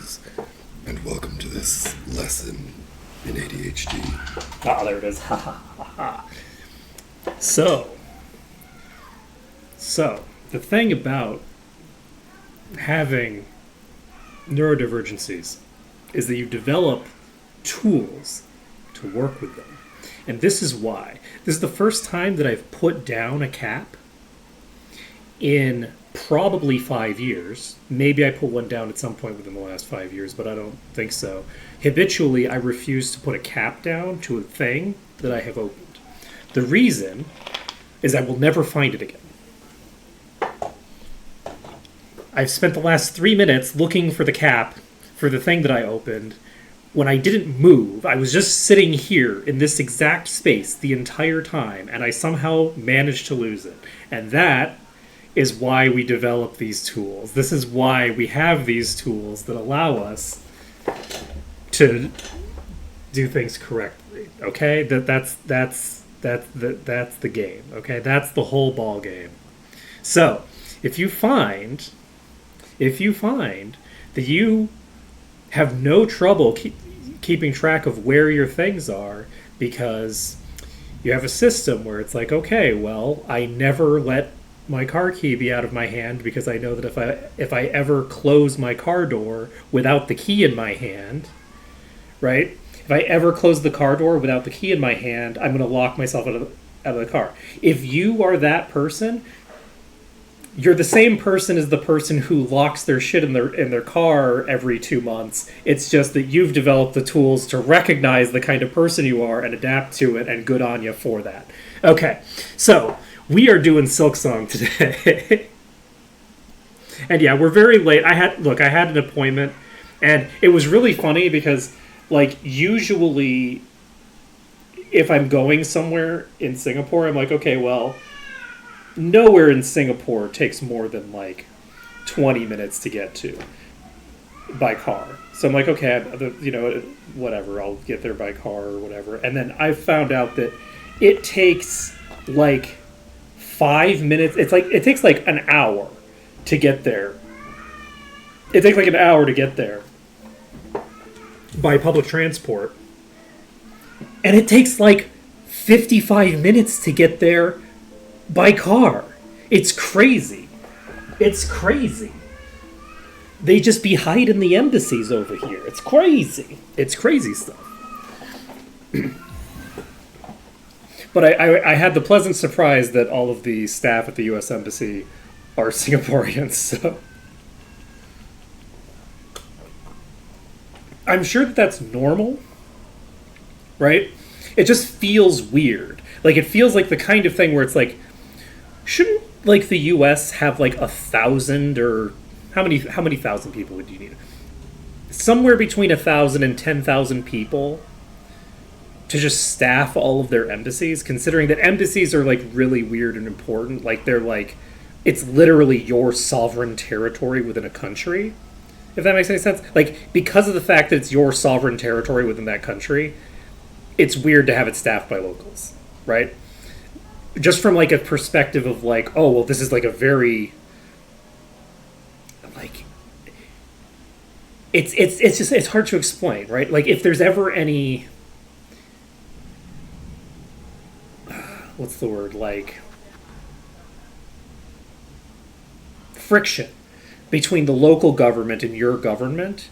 Greetings, and welcome to this lesson in ADHD. Ah, there it is. Ha ha ha ha. So, the thing about having neurodivergencies is that you develop tools to work with them. And this is why. This is the first time that I've put down a cap in probably 5 years. Maybe I put one down at some point within the last 5 years, but I don't think so. Habitually, I refuse to put a cap down to a thing that I have opened. The reason is I will never find it again. I've spent the last 3 minutes looking for the cap for the thing that I opened. When I didn't move, I was just sitting here in this exact space the entire time, and I somehow managed to lose it. And that is why we develop these tools. This is why we have these tools that allow us to do things correctly. Okay, that's the game. Okay, that's the whole ball game. So, if you find that you have no trouble keeping track of where your things are because you have a system where it's like, okay, well, I never let my car key be out of my hand because I know that if I ever close my car door without the key in my hand, right? If I ever close the car door without the key in my hand, I'm going to lock myself out of the car. If you are that person, you're the same person as the person who locks their shit in their car every 2 months. It's just that you've developed the tools to recognize the kind of person you are and adapt to it, and good on you for that. Okay, so we are doing Silksong today. And yeah, we're very late. I had an appointment, and it was really funny because, like, usually if I'm going somewhere in Singapore, I'm like, okay, well, nowhere in Singapore takes more than like 20 minutes to get to by car. So I'm like, okay, whatever, I'll get there by car or whatever. And then I found out that it takes like 5 minutes. It takes like an hour to get there. It takes like an hour to get there by public transport. And it takes like 55 minutes to get there by car. It's crazy. It's crazy. They just be hiding the embassies over here. It's crazy. It's crazy stuff. But I had the pleasant surprise that all of the staff at the U.S. Embassy are Singaporeans, so I'm sure that that's normal, right? It just feels weird. Like, it feels like the kind of thing where it's like, shouldn't, like, the U.S. have, like, 1,000 or... How many thousand people would you need? Somewhere between 1,000 and 10,000 people to just staff all of their embassies, considering that embassies are, like, really weird and important. Like, they're, like... It's literally your sovereign territory within a country, if that makes any sense. Like, because of the fact that it's your sovereign territory within that country, it's weird to have it staffed by locals, right? Just from, like, a perspective of, like, oh, well, this is, like, a very, like, it's hard to explain, right? Like, if there's ever any, what's the word, like, friction between the local government and your government,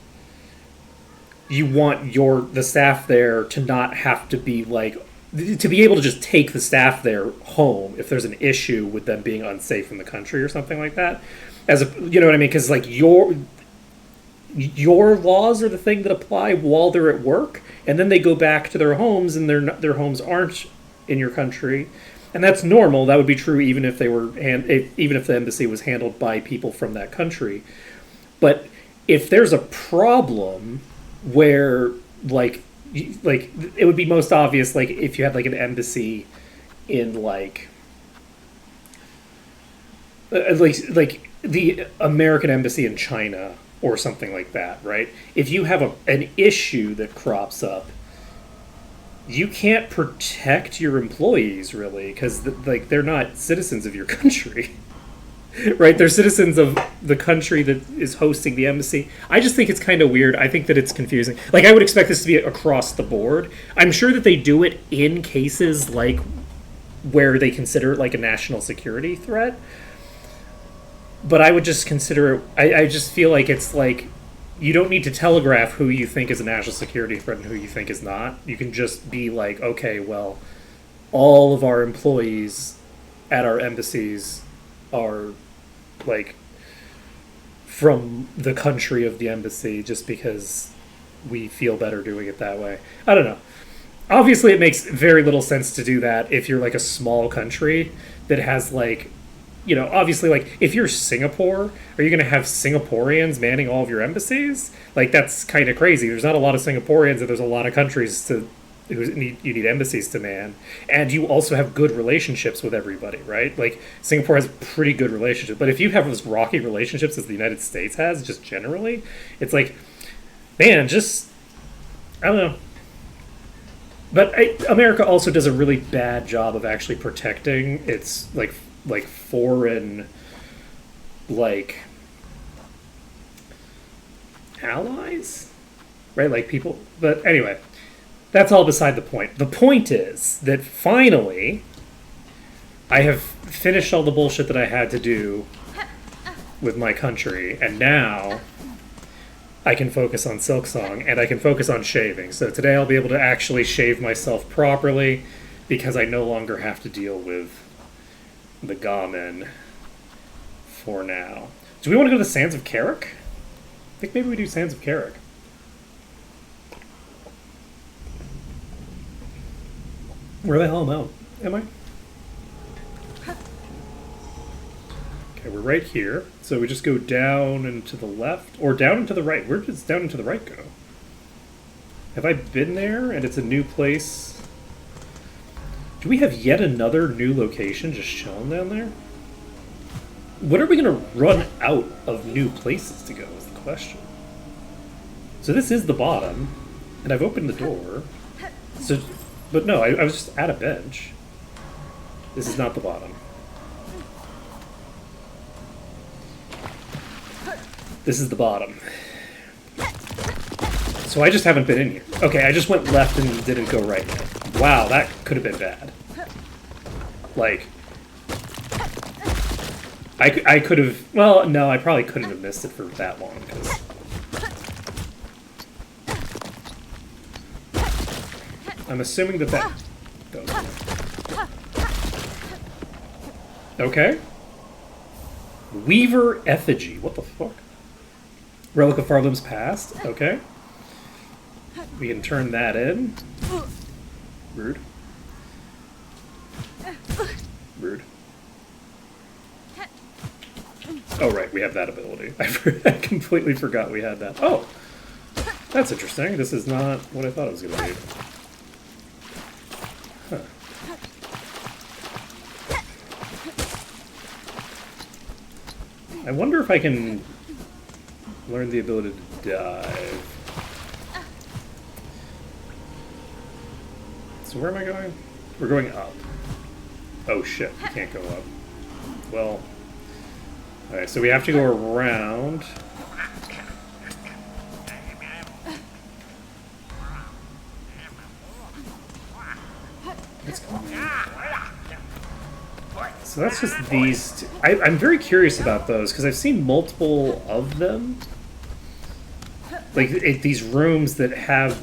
you want the staff there to not have to be, like, to be able to just take the staff there home if there's an issue with them being unsafe in the country or something like that. You know what I mean? Because, like, your laws are the thing that apply while they're at work, and then they go back to their homes, and their homes aren't in your country, and that's normal. That would be true even if even if the embassy was handled by people from that country. But if there's a problem where, like it would be most obvious, like, if you had, like, an embassy in, like the American embassy in China or something like that, right? If you have an issue that crops up, you can't protect your employees, really, because, like, they're not citizens of your country. right? They're citizens of the country that is hosting the embassy. I just think it's kind of weird. I think that it's confusing. Like, I would expect this to be across the board. I'm sure that they do it in cases like where they consider it like a national security threat. But I would just consider it, I just feel like it's like you don't need to telegraph who you think is a national security threat and who you think is not. You can just be like, okay, well, all of our employees at our embassies are like from the country of the embassy just because we feel better doing it that way. I don't know. Obviously, it makes very little sense to do that if you're like a small country that has like, you know, obviously, like if you're Singapore, are you going to have Singaporeans manning all of your embassies? Like that's kind of crazy. There's not a lot of Singaporeans, and there's a lot of countries to you need embassies to man, and you also have good relationships with everybody, right? Like Singapore has pretty good relationships, but if you have as rocky relationships as the United States has, just generally, it's like, man, just I don't know. But America also does a really bad job of actually protecting its like foreign like allies, right? Like people. But anyway, that's all beside the point. The point is that finally, I have finished all the bullshit that I had to do with my country, and now I can focus on Silksong, and I can focus on shaving. So today I'll be able to actually shave myself properly because I no longer have to deal with the Gamin for now. Do we want to go to the Sands of Carrick? I think maybe we do Sands of Carrick. Where the hell am I? Okay, we're right here. So we just go down and to the left, or down and to the right. Where does down and to the right go? Have I been there and it's a new place? Do we have yet another new location just chilling down there? When are we going to run out of new places to go is the question. So this is the bottom, and I've opened the door. So, but no, I was just at a bench. This is not the bottom. This is the bottom. So I just haven't been in here. Okay, I just went left and didn't go right. Wow, that could have been bad. Like, I could have... Well, no, I probably couldn't have missed it for that long, because... I'm assuming that goes in. Okay. Weaver Effigy. What the fuck? Relic of Farlim's Past. Okay. We can turn that in. Rude. Rude. Oh, right, we have that ability. I completely forgot we had that. Oh! That's interesting. This is not what I thought it was going to be. Huh. I wonder if I can learn the ability to dive. So where am I going? We're going up. Oh shit, we can't go up. Well, alright, so we have to go around. So that's just these two. I'm very curious about those, because I've seen multiple of them. Like, these rooms that have...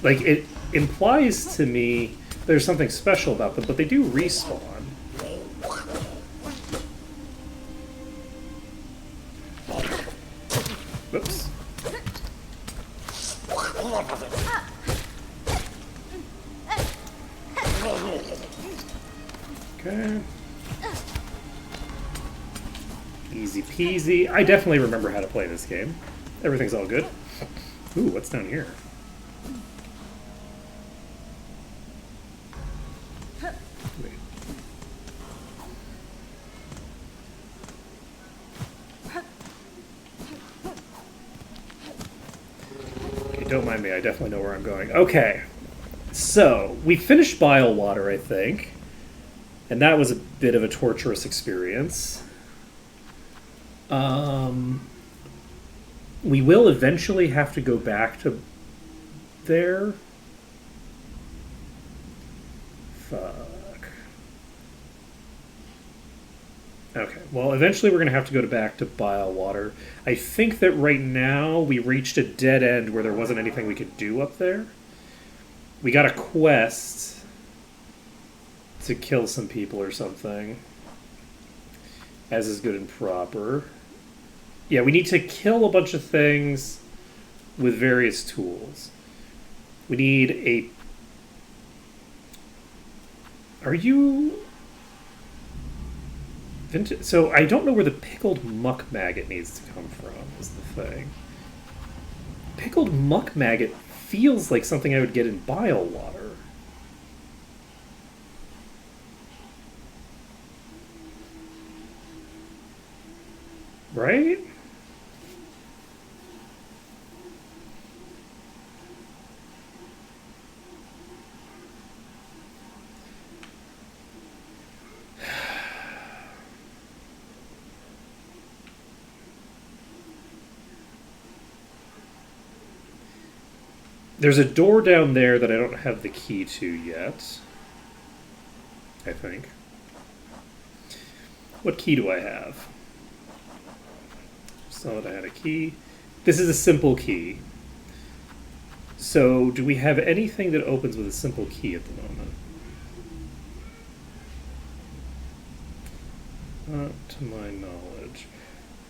Like, it implies to me there's something special about them, but they do respawn. Whoops. Okay. Easy peasy. I definitely remember how to play this game. Everything's all good. Ooh, what's down here? Wait. Okay, don't mind me. I definitely know where I'm going. Okay. So, we finished Bilewater, I think. And that was a bit of a torturous experience. We will eventually have to go back to there. Fuck. Okay, well, eventually we're going to have to go back to Bilewater. I think that right now we reached a dead end where there wasn't anything we could do up there. We got a quest to kill some people or something, as is good and proper. Yeah, we need to kill a bunch of things with various tools. We need a... Are you... So I don't know where the pickled muck maggot needs to come from, is the thing. Pickled muck maggot feels like something I would get in Bilewater. Right? There's a door down there that I don't have the key to yet. I think. What key do I have? Just thought I had a key. This is a simple key. So, do we have anything that opens with a simple key at the moment? Not to my knowledge.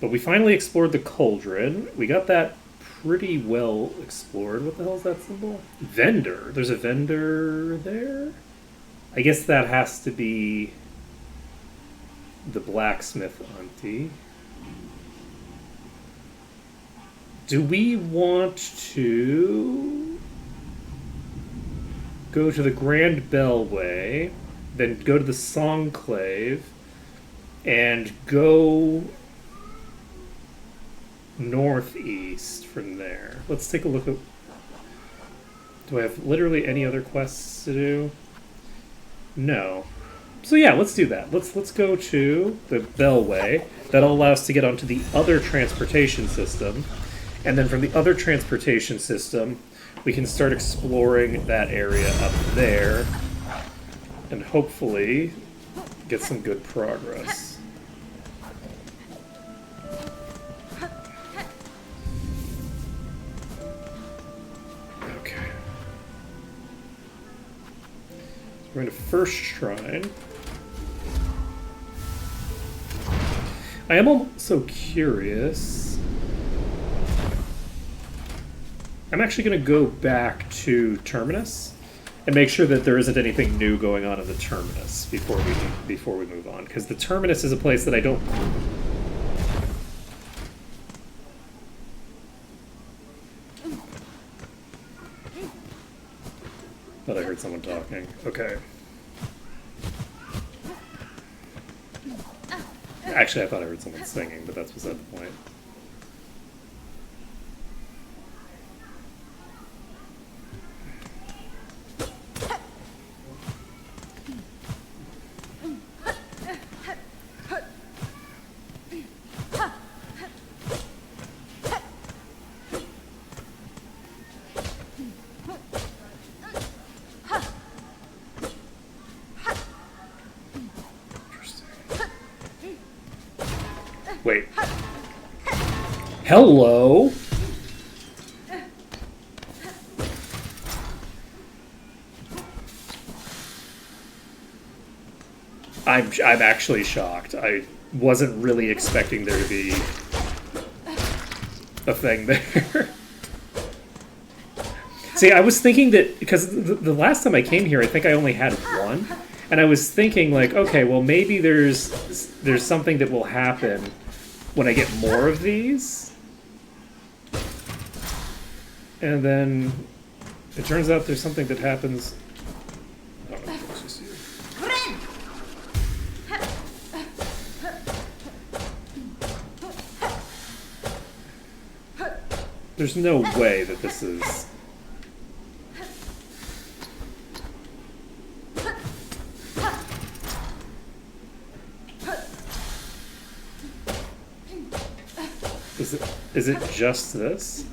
But we finally explored the cauldron. We got that pretty well explored. What the hell is that symbol? Vendor. There's a vendor there? I guess that has to be the blacksmith auntie. Do we want to go to the Grand Bellway, then go to the Songclave, and go northeast from there? Let's take a look at... Do I have literally any other quests to do? No. So yeah, let's do that. Let's go to the Bellway. That'll allow us to get onto the other transportation system. And then from the other transportation system, we can start exploring that area up there. And hopefully get some good progress. Okay. So we're going to First Shrine. I am also curious. I'm actually going to go back to Terminus and make sure that there isn't anything new going on in the Terminus before we move on, because the Terminus is a place that I don't... Thought I heard someone talking. Okay. Actually, I thought I heard someone singing, but that's beside the point. Wait. Hello? I'm actually shocked. I wasn't really expecting there to be a thing there. See, I was thinking that, because the last time I came here, I think I only had one. And I was thinking, like, okay, well, maybe there's something that will happen when I get more of these. And then it turns out there's something that happens. Oh, it's just you. There's no way that this is... Is it just this?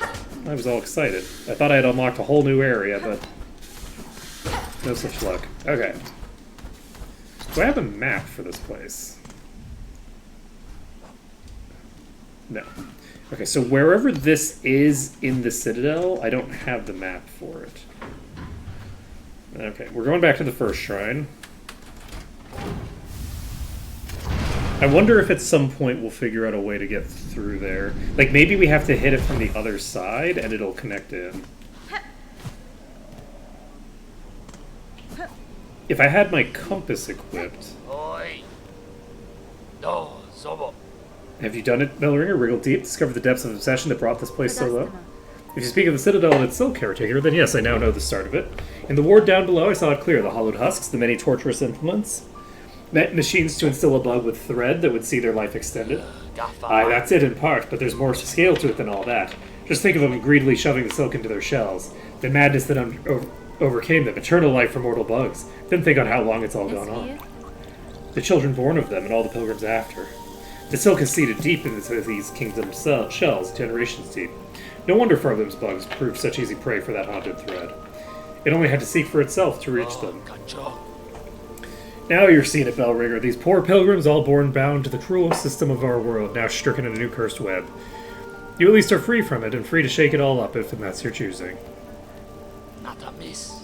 Oh. I was all excited. I thought I had unlocked a whole new area, but no such luck. Okay. Do I have a map for this place? No. Okay, so wherever this is in the Citadel, I don't have the map for it. Okay, we're going back to the first shrine. I wonder if at some point we'll figure out a way to get through there. Like, maybe we have to hit it from the other side and it'll connect in. If I had my compass equipped... Oi. No, Zobo. Have you done it, Bellringer? Wriggle deep, discover the depths of obsession that brought this place so low? If you speak of the Citadel and its Soul Caretaker, then yes, I now know the start of it. In the ward down below, I saw it clear. The hollowed husks, the many torturous implements. Machines to instill a bug with thread that would see their life extended. Aye, that's it in part, but there's more scale to it than all that. Just think of them greedily shoving the silk into their shells. The madness that overcame them, eternal life for mortal bugs. Then think on how long it's all gone on. The children born of them and all the pilgrims after. The silk is seated deep into these kingdom shells, generations deep. No wonder Farlim's bugs proved such easy prey for that haunted thread. It only had to seek for itself to reach them. Now you're seeing it, Bellringer. These poor pilgrims, all born bound to the cruel system of our world, now stricken in a new cursed web. You at least are free from it, and free to shake it all up if that's your choosing. Not a miss.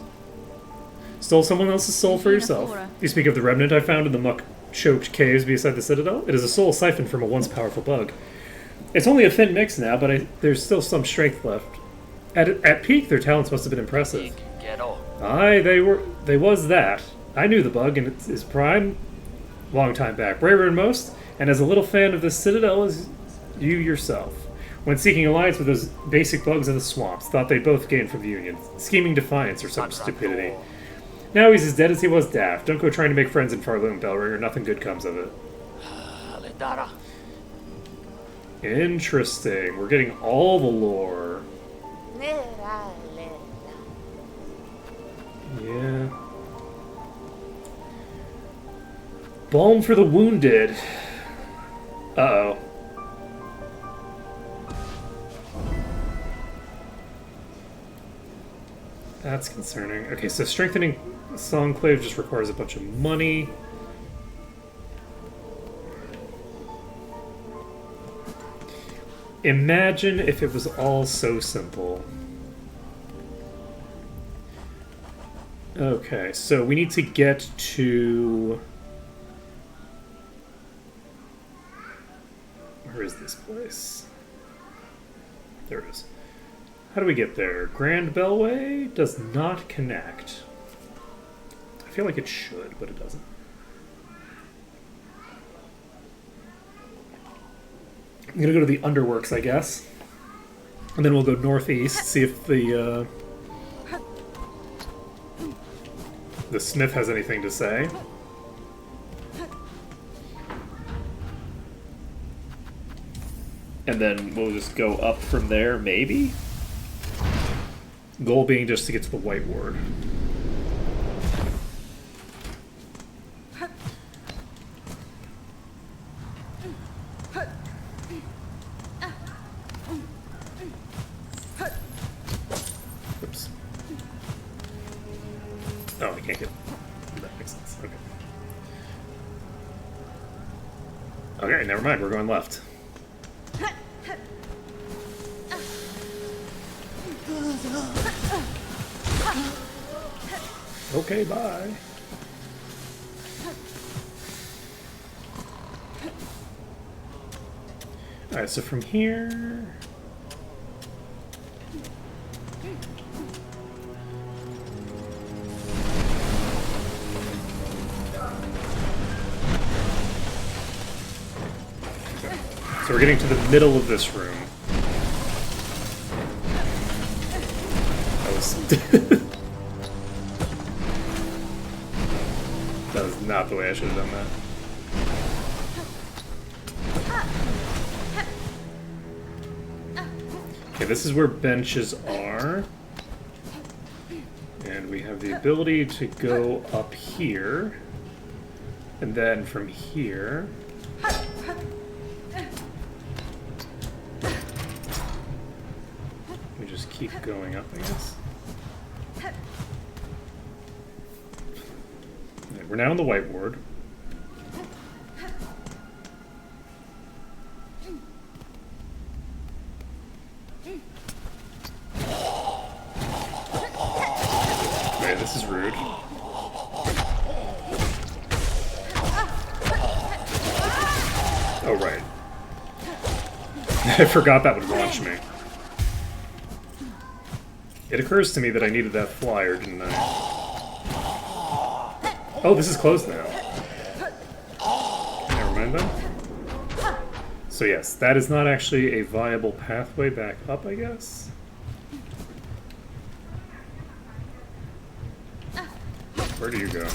Stole someone else's soul for yourself. You speak of the remnant I found in the muck-choked caves beside the Citadel? It is a soul siphoned from a once powerful bug. It's only a thin mix now, but there's still some strength left. At peak, their talents must have been impressive. Aye, they was that. I knew the bug in its prime long time back, braver than most, and as a little fan of the Citadel as you yourself. When seeking alliance with those basic bugs in the swamps, thought they both gained from the Union, scheming defiance or some stupidity. Now he's as dead as he was daft. Don't go trying to make friends in Farloom, Bellringer. Nothing good comes of it. Interesting. We're getting all the lore. Yeah. Balm for the wounded. Uh-oh. That's concerning. Okay, so strengthening Songclave just requires a bunch of money. Imagine if it was all so simple. Okay, so we need to get to... Where is this place? There it is. How do we get there? Grand Bellway does not connect. I feel like it should, but it doesn't. I'm gonna go to the Underworks, I guess. And then we'll go northeast, see if the smith has anything to say. And then we'll just go up from there, maybe? Goal being just to get to the White Ward. Oops. Oh, I can't get... That makes sense. Okay. Okay, never mind. We're going left. Okay, bye. Alright, so from here... So we're getting to the middle of this room. That was... That was not the way I should have done that. Okay, this is where benches are. And we have the ability to go up here. And then from here... keep going up, I guess. Okay, we're now in the whiteboard. Okay, this is rude. Oh, right. I forgot that would launch me. It occurs to me that I needed that flyer, didn't I? Oh, this is closed now. Never mind then. So yes, that is not actually a viable pathway back up, I guess. Where do you go?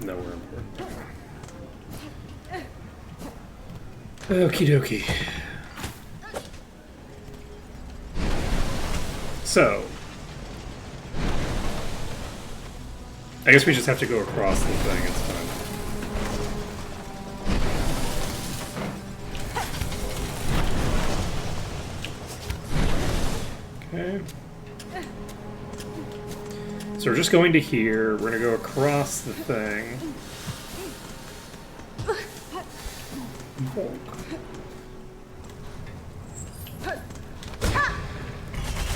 Nowhere important. Okie dokie. So, I guess we just have to go across the thing, it's fine. Okay. So we're just going to here, we're gonna go across the thing. Bonk.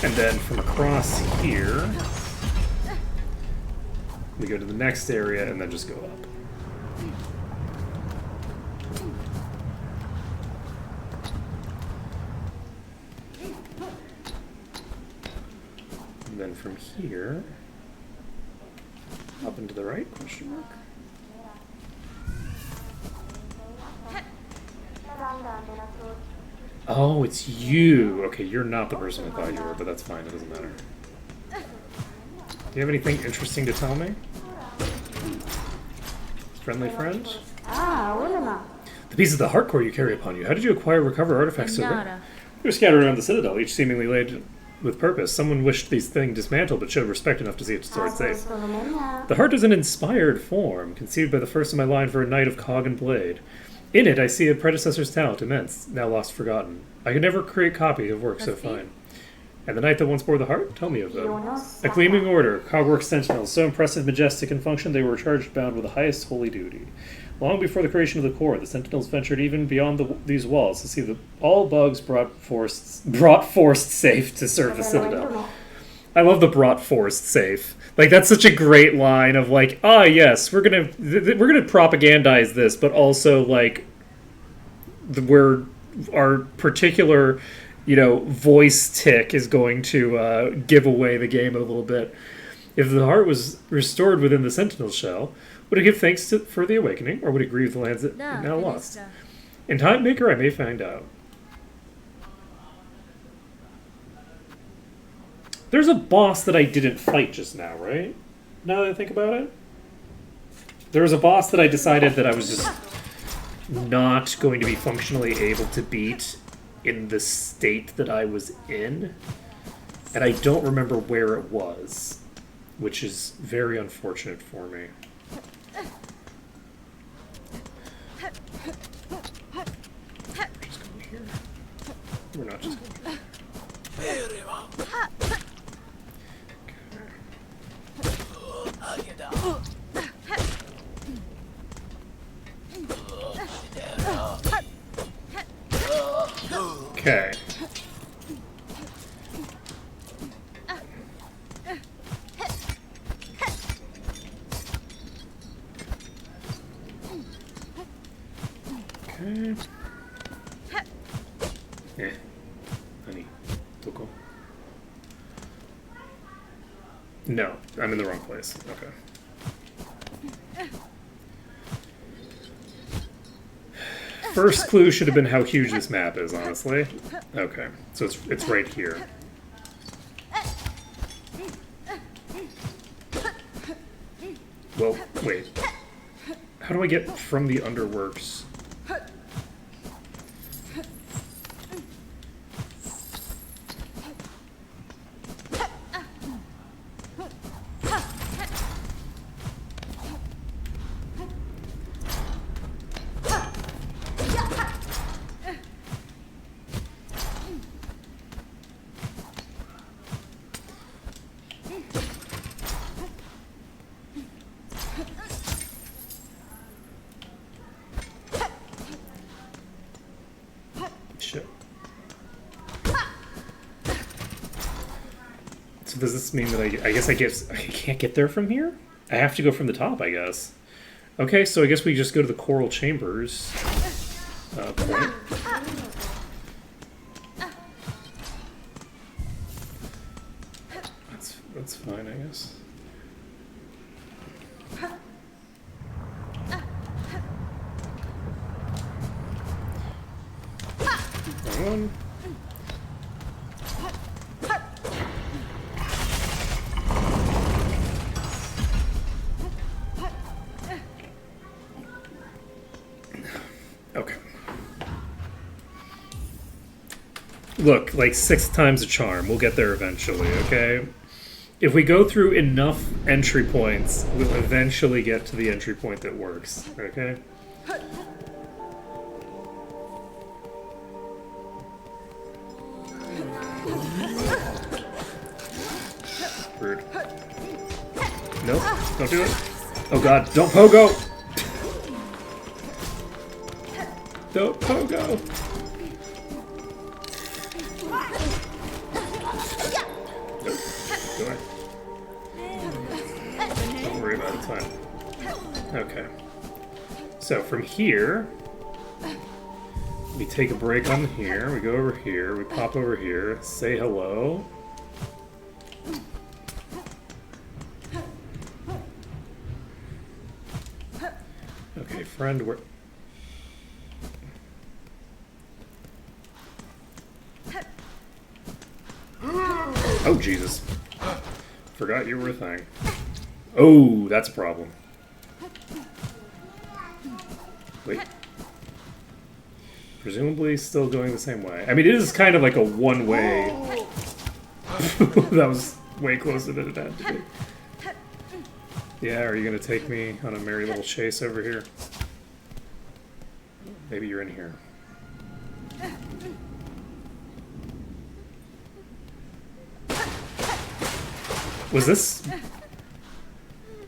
And then from across here, we go to the next area and then just go up. And then from here, up and to the right, question mark. Oh, it's you. Okay, you're not the person I thought you were, but that's fine. It doesn't matter. Do you have anything interesting to tell me? Friendly friend? The pieces of the heart core you carry upon you. How did you acquire or recover artifacts so rare? They were scattered around the citadel, each seemingly laid with purpose. Someone wished these things dismantled, but showed respect enough to see it stored safe. The heart is an inspired form, conceived by the first of my line for a knight of cog and blade. In it, I see a predecessor's talent, immense, now lost forgotten. I could never create copy of work so fine. And the knight that once bore the heart? Tell me of them. A gleaming order, cogwork sentinels, so impressive, majestic in function, they were charged bound with the highest holy duty. Long before the creation of the core, the sentinels ventured even beyond these walls to see that all bugs brought forced safe to serve the citadel. I love the brought forced safe. Like, that's such a great line of like, ah, yes, we're gonna propagandize this, but also like, where our particular, voice tick is going to give away the game a little bit. If the heart was restored within the sentinel shell, would it give thanks for the awakening, or would it grieve the lands that it now lost? In Time Maker, I may find out. There's a boss that I didn't fight just now, right? Now that I think about it. There was a boss that I decided that I was just not going to be functionally able to beat in the state that I was in. And I don't remember where it was, which is very unfortunate for me. Just going here. We're not just going here. Okay. Okay. Honey. Toko. No, I'm in the wrong place. Okay. First clue should have been how huge this map is, honestly. Okay, so it's right here. Well, wait. How do I get from the underworks? So does this mean that I guess I can't get there from here? I have to go from the top, I guess. Okay, so I guess we just go to the Coral Chambers point. That's fine, I guess. Wrong one. Okay. Look, like 6 times a charm. We'll get there eventually, okay? If we go through enough entry points, we'll eventually get to the entry point that works, okay? Rude. Nope, don't do it. Oh god, don't pogo! Don't pogo! Go away. Don't worry about it, it's fine. Okay. So from here, we take a break on here, we go over here, we pop over here, say hello. Okay, friend, where... Oh, Jesus. Forgot you were a thing. Oh, that's a problem. Wait. Presumably still going the same way. I mean, it is kind of like a one-way... That was way closer than it had to be. Yeah, are you gonna take me on a merry little chase over here? Maybe you're in here. Was this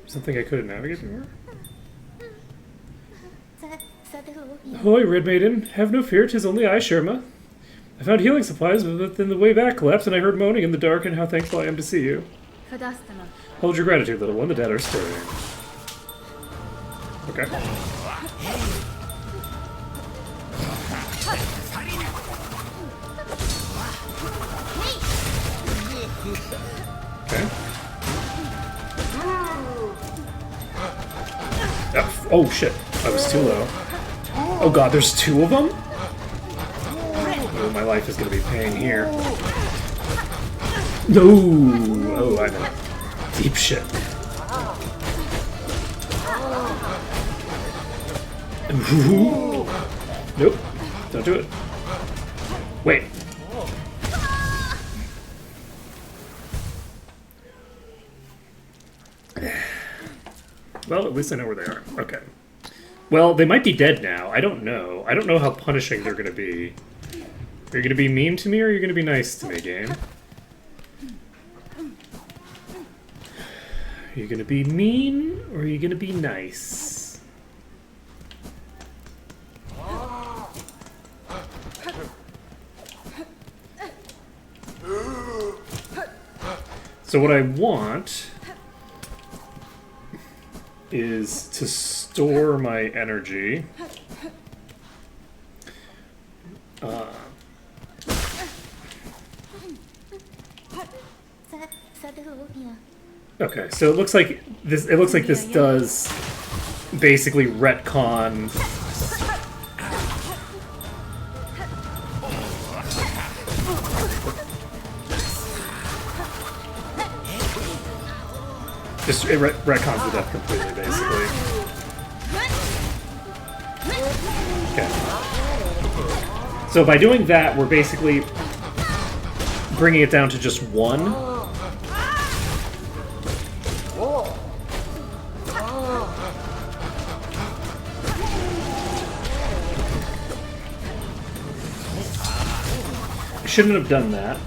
something I couldn't navigate before? Ahoy, Red Maiden. Have no fear, 'tis only I, Sherma. I found healing supplies within the way back collapsed, and I heard moaning in the dark, and how thankful I am to see you. Hold your gratitude, little one. The dead are stirring. Okay. Okay. Oh shit, I was too low. Oh god, there's 2 of them? Oh, my life is gonna be paying here. No! Oh, I know. Deep shit. Nope. Don't do it. Wait. Well, at least I know where they are. Okay. Well, they might be dead now. I don't know. I don't know how punishing they're going to be. Are you going to be mean to me, or are you going to be nice to me, game? Are you going to be mean, or are you going to be nice? So what I want is to store my energy. Okay, so it looks like this. It looks like this does basically retcon. Just it retcons the death completely, basically. Okay. So by doing that, we're basically bringing it down to just 1. I shouldn't have done that.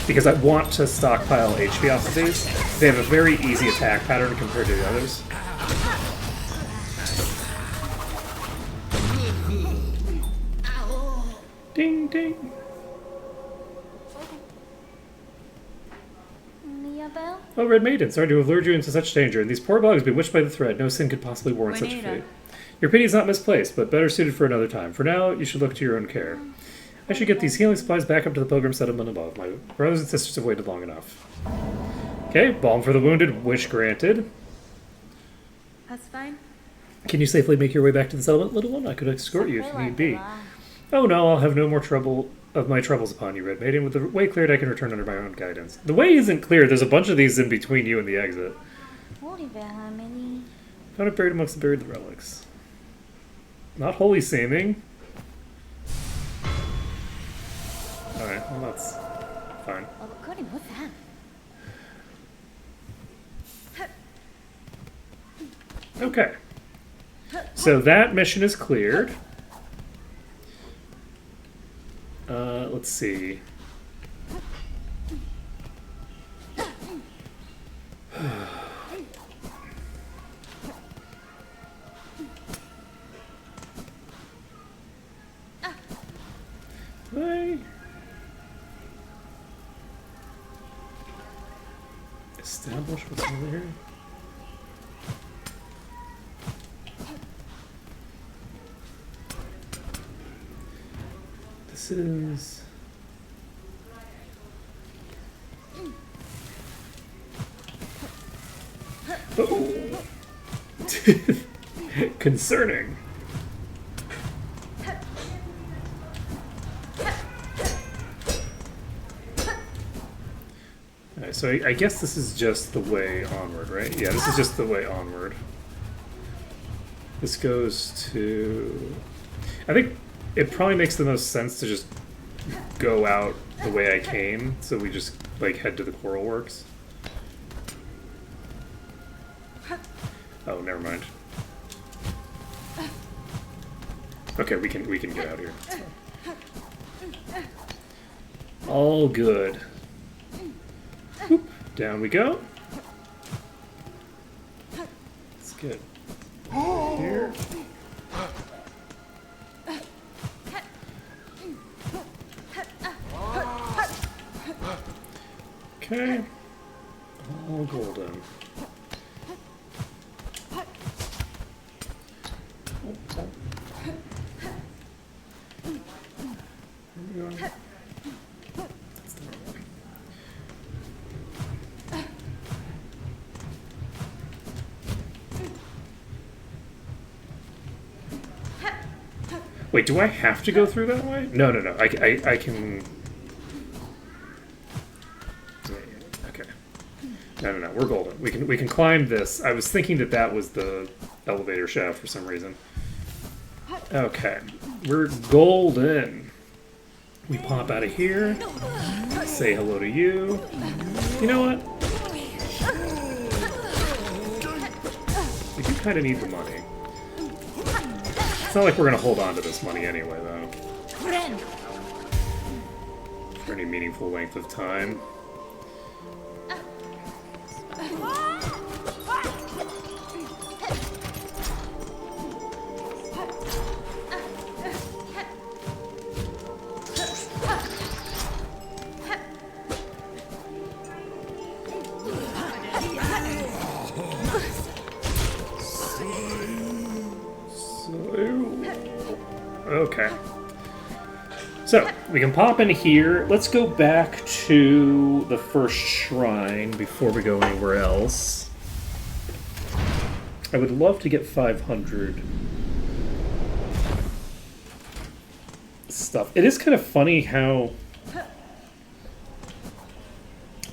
Because I want to stockpile HP off of these. They have a very easy attack pattern compared to the others. ding. Miabel? Oh, Red Maiden, sorry to have lured you into such danger. And these poor bugs, bewitched by the thread, no sin could possibly warrant such a Juanita. fate. Your pity is not misplaced, but better suited for another time. For now, you should look to your own care. I should get these healing supplies back up to the pilgrim settlement above. My brothers and sisters have waited long enough. Okay, balm for the wounded, wish granted. That's fine. Can you safely make your way back to the settlement, little one? I could escort you if need be. Oh no, I'll have no more trouble of my troubles upon you, Red Maiden. With the way cleared, I can return under my own guidance. The way isn't clear. There's a bunch of these in between you and the exit. Found it buried amongst the buried relics. Not holy seeming. Alright, well that's fine. Okay. So that mission is cleared. Let's see. I establish what's over here. This is oh. Concerning. Alright, so I guess this is just the way onward, right? Yeah, this is just the way onward. This goes to... I think it probably makes the most sense to just go out the way I came, so we just, like, head to the Coral Works. Oh, never mind. Okay, we can get out here. All good. Whoop, down we go. That's good. Here. Okay. All golden. Wait, do I have to go through that way? No. I can... Okay. No. We're golden. We can climb this. I was thinking that was the elevator shaft for some reason. Okay. We're golden. We pop out of here. Say hello to you. You know what? We do kind of need the money. It's not like we're going to hold on to this money anyway, though. For any meaningful length of time. Okay. So, we can pop in here. Let's go back to the first shrine before we go anywhere else. I would love to get 500 stuff. It is kind of funny how...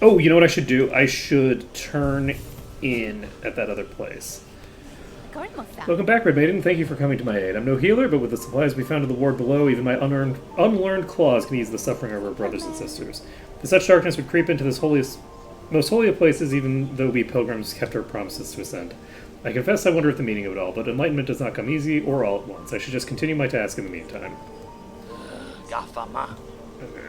Oh, you know what I should do? I should turn in at that other place. Welcome back, Red Maiden. Thank you for coming to my aid. I'm no healer, but with the supplies we found in the ward below, even my unlearned claws can ease the suffering of our brothers and sisters. If such darkness would creep into this most holy of places, even though we pilgrims kept our promises to ascend. I confess I wonder at the meaning of it all, but enlightenment does not come easy or all at once. I should just continue my task in the meantime. Gafama. Okay.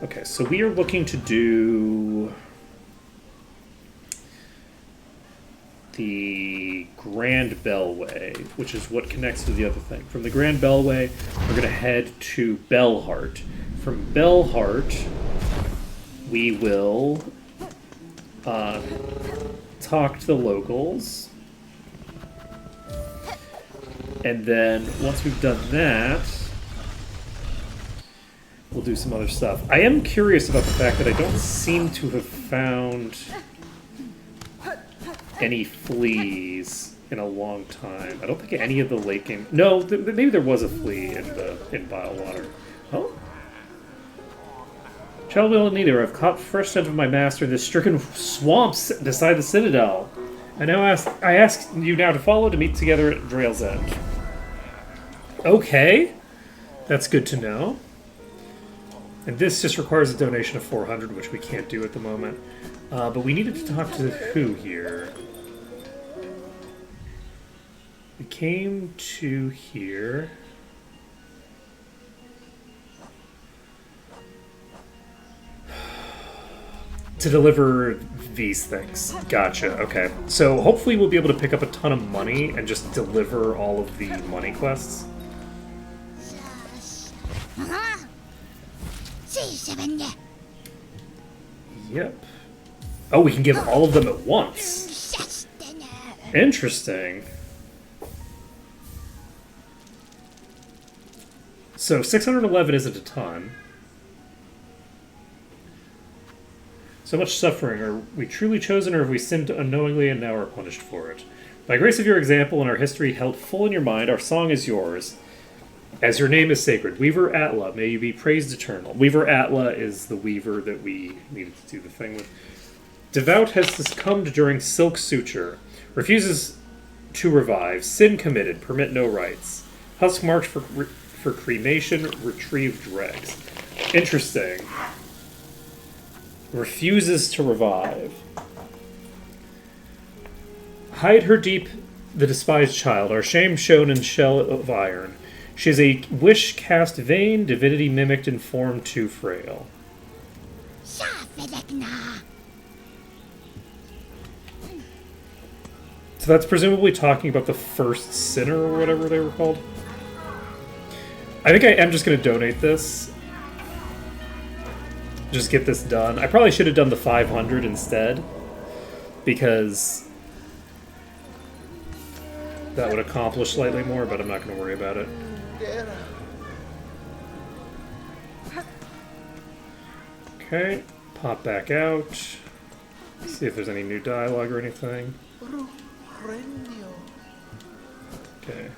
Okay, so we are looking to do the Bellway, which is what connects to the other thing. From the Grand Bellway, we're going to head to Bellheart. From Bellheart, we will talk to the locals. And then, once we've done that, we'll do some other stuff. I am curious about the fact that I don't seem to have found any fleas in a long time. I don't think any of the late game... No, maybe there was a flea in Bylewater. Oh? Child Will and Neither, I've caught fresh scent of my master in the stricken swamps beside the Citadel. I ask you now to follow to meet together at Drail's End. Okay. That's good to know. And this just requires a donation of 400, which we can't do at the moment. But we needed to talk to who here? We came to here. To deliver these things. Gotcha, okay. So hopefully we'll be able to pick up a ton of money and just deliver all of the money quests. Yep. Oh, we can give all of them at once. Interesting. So 611 isn't a ton. So much suffering. Are we truly chosen, or have we sinned unknowingly and now are punished for it? By grace of your example and our history held full in your mind, our song is yours. As your name is sacred, Weaver Atla, may you be praised eternal. Weaver Atla is the weaver that we needed to do the thing with. Devout has succumbed during silk suture. Refuses to revive. Sin committed. Permit no rights. Husk marked for cremation. Retrieve dregs. Interesting. Refuses to revive. Hide her deep, the despised child, our shame shown in shell of iron. She is a wish cast vain, divinity mimicked in form too frail. So that's presumably talking about the first sinner or whatever they were called. I think I am just going to donate this. Just get this done. I probably should have done the 500 instead, because that would accomplish slightly more, but I'm not going to worry about it. Okay, pop back out. See if there's any new dialogue or anything. Okay.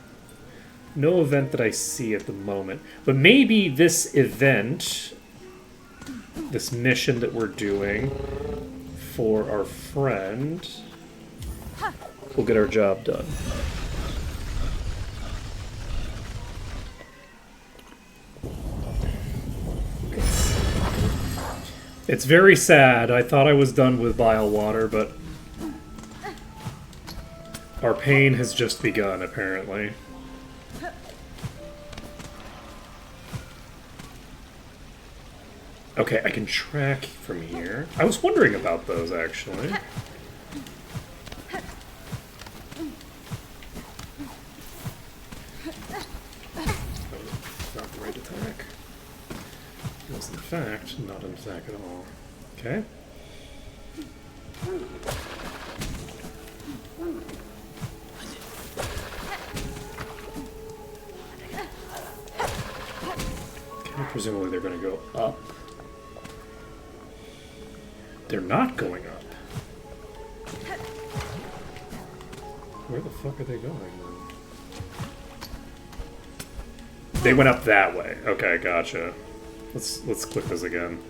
No event that I see at the moment. But maybe this event, this mission that we're doing for our friend, will get our job done. It's very sad. I thought I was done with Bylewater, but our pain has just begun, apparently. Okay, I can track from here. I was wondering about those, actually. Not the right attack. It was, in fact, not an attack at all. Okay. Okay, presumably they're going to go up. They're not going up. Where the fuck are they going, then? They went up that way. Okay, gotcha. Let's click this again.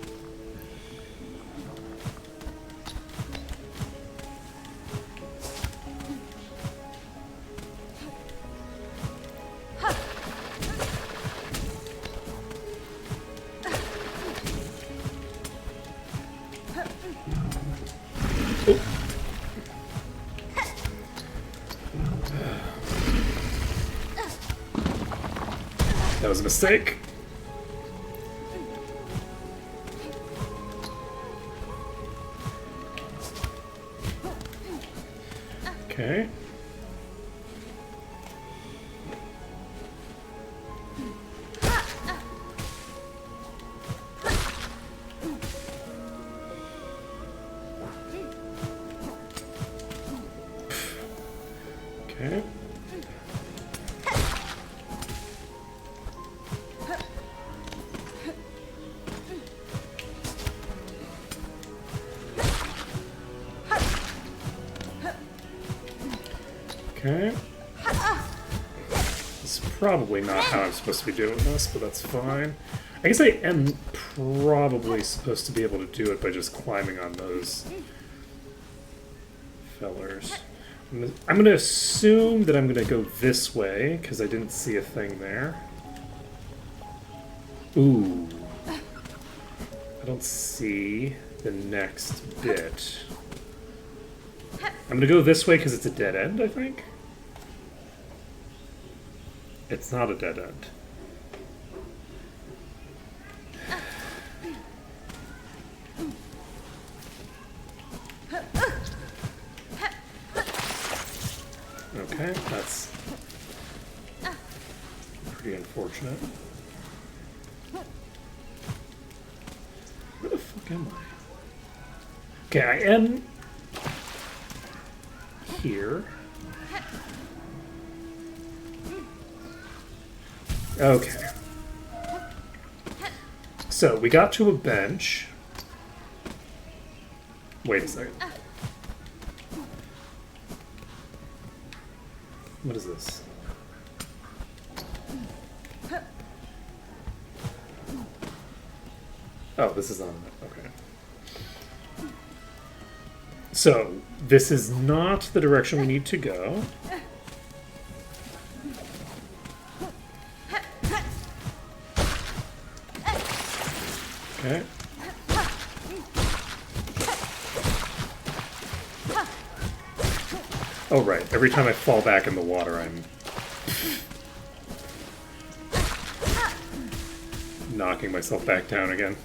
That was a mistake. Okay. Okay. This is probably not how I'm supposed to be doing this, but that's fine. I guess I am probably supposed to be able to do it by just climbing on those fellers. I'm gonna assume that I'm gonna go this way, because I didn't see a thing there. Ooh. I don't see the next bit. I'm gonna go this way because it's a dead end, I think. It's not a dead end. Okay, that's pretty unfortunate. Where the fuck am I? Okay, I am here. Okay. So, we got to a bench. Wait a second. What is this? Oh, this is on. Okay. So, this is not the direction we need to go. Okay. Oh, right. Every time I fall back in the water, I'm knocking myself back down again.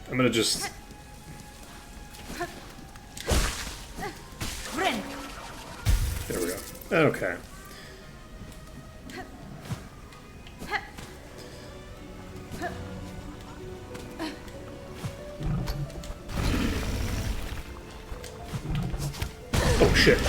I'm gonna just... There we go. Okay. Oh, shit.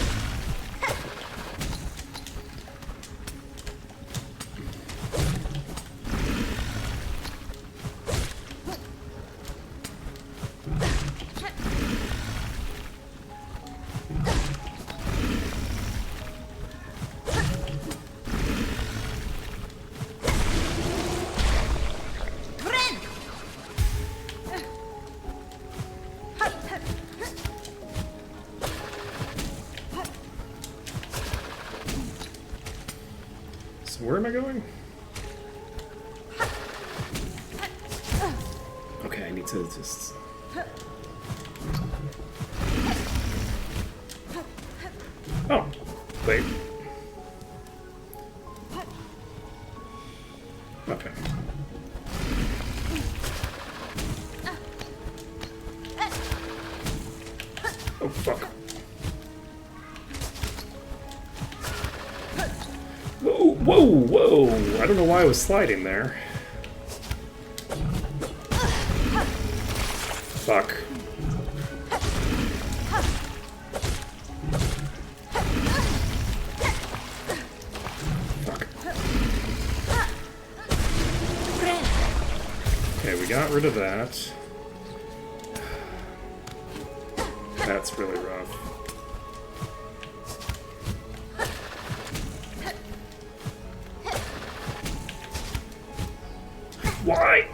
So where am I going? Okay, I need to just... Oh, wait. Okay. Oh, fuck. Whoa, whoa, whoa! I don't know why I was sliding there. Fuck. Fuck. Okay, we got rid of that. That's really rough. Why?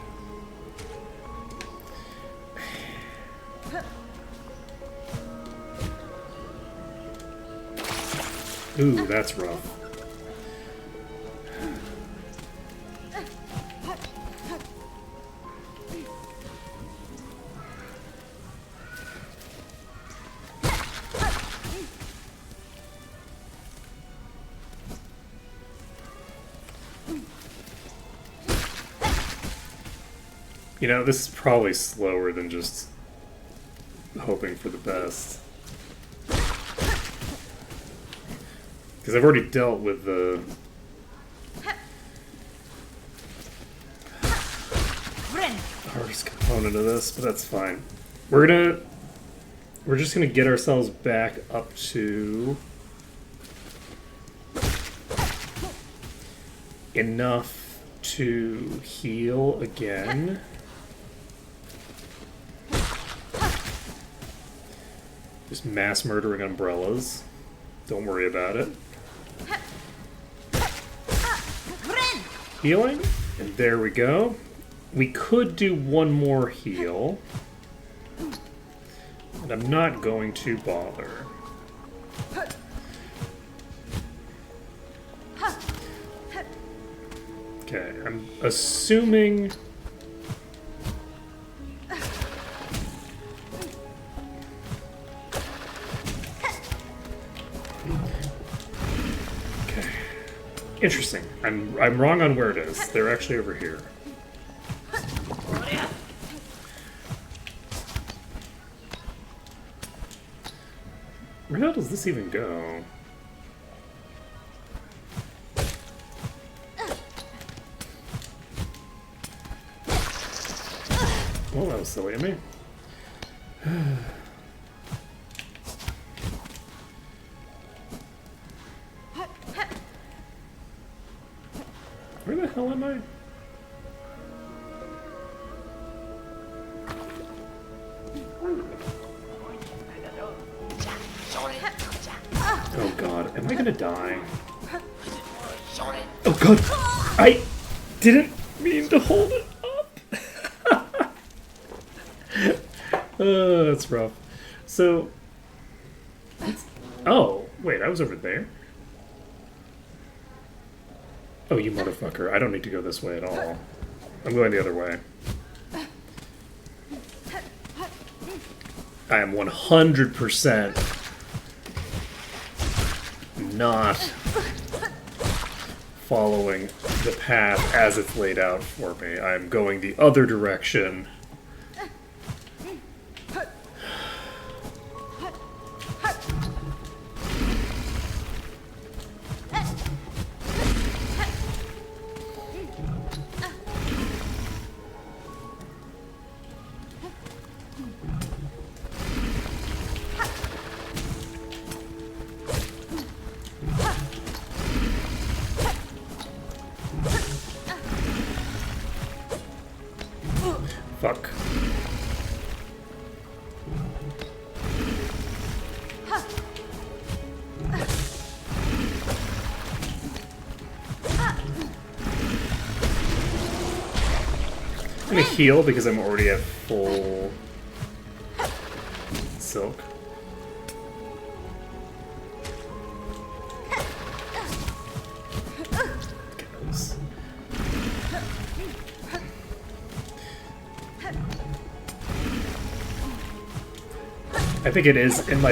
Ooh, that's rough. You know, this is probably slower than just hoping for the best. Because I've already dealt with the... hardest component of this, but that's fine. We're just gonna get ourselves back up to... enough to heal again. Just mass murdering umbrellas. Don't worry about it. Healing. And there we go. We could do one more heal. And I'm not going to bother. Okay, I'm assuming... Okay. Interesting. I'm wrong on where it is. They're actually over here. Where the hell does this even go? Well, that was silly of me. Where the hell am I? Oh god, am I gonna die? Oh god! I didn't mean to hold it up! That's rough. So... Oh, wait, I was over there? Oh, you motherfucker. I don't need to go this way at all. I'm going the other way. I am 100% not following the path as it's laid out for me. I'm going the other direction. Fuck. I'm gonna heal because I'm already at full silk. Goes. I think it is in my...